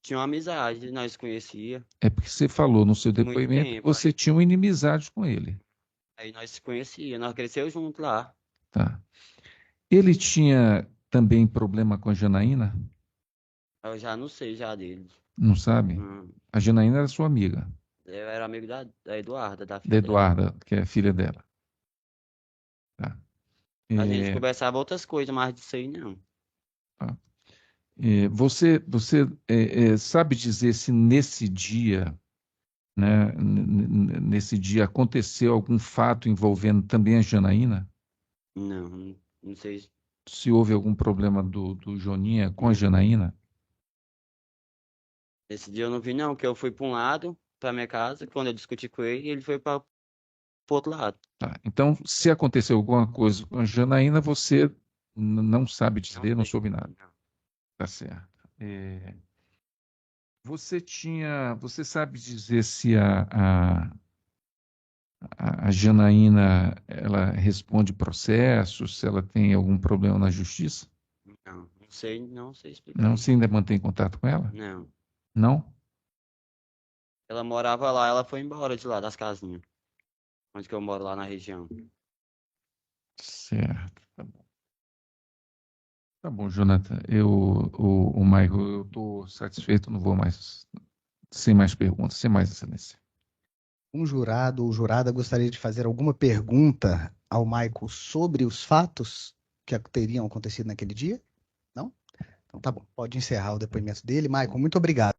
tinha uma amizade, nós conhecia É porque você falou no seu há muito depoimento que tempo. você tinha uma inimizade com ele. Aí nós se conhecia, nós crescemos juntos lá. Tá. Ele tinha também problema com a Janaína? Eu já não sei já dele. Não sabe? A Janaína era sua amiga, Eu era amigo da Eduarda, da da filha dela. Eduarda, que é filha dela. Tá. A gente conversava outras coisas, mas disso aí não. Tá. Você sabe dizer se nesse dia, né, nesse dia aconteceu algum fato envolvendo também a Janaína? Não sei. Se houve algum problema do Joninha com a Janaína? Esse dia eu não vi, não, porque eu fui para um lado, para minha casa, quando eu discuti com ele, ele foi para o outro lado. Tá. Então, se aconteceu alguma coisa com a Janaína, você não sabe dizer, não soube nada. Tá certo. Você sabe dizer se a Janaína ela responde processos, se ela tem algum problema na justiça? Não sei explicar. Não, você ainda mantém contato com ela? Não. Não? Ela morava lá, ela foi embora de lá, das casinhas. Onde que eu moro lá na região. Certo, tá bom. Tá bom, Jonathan. O Michael, eu estou satisfeito, não vou mais, sem mais perguntas, sem mais, excelência. Um jurado ou jurada gostaria de fazer alguma pergunta ao Michael sobre os fatos que teriam acontecido naquele dia? Não? Então tá bom, pode encerrar o depoimento dele. Michael, muito obrigado.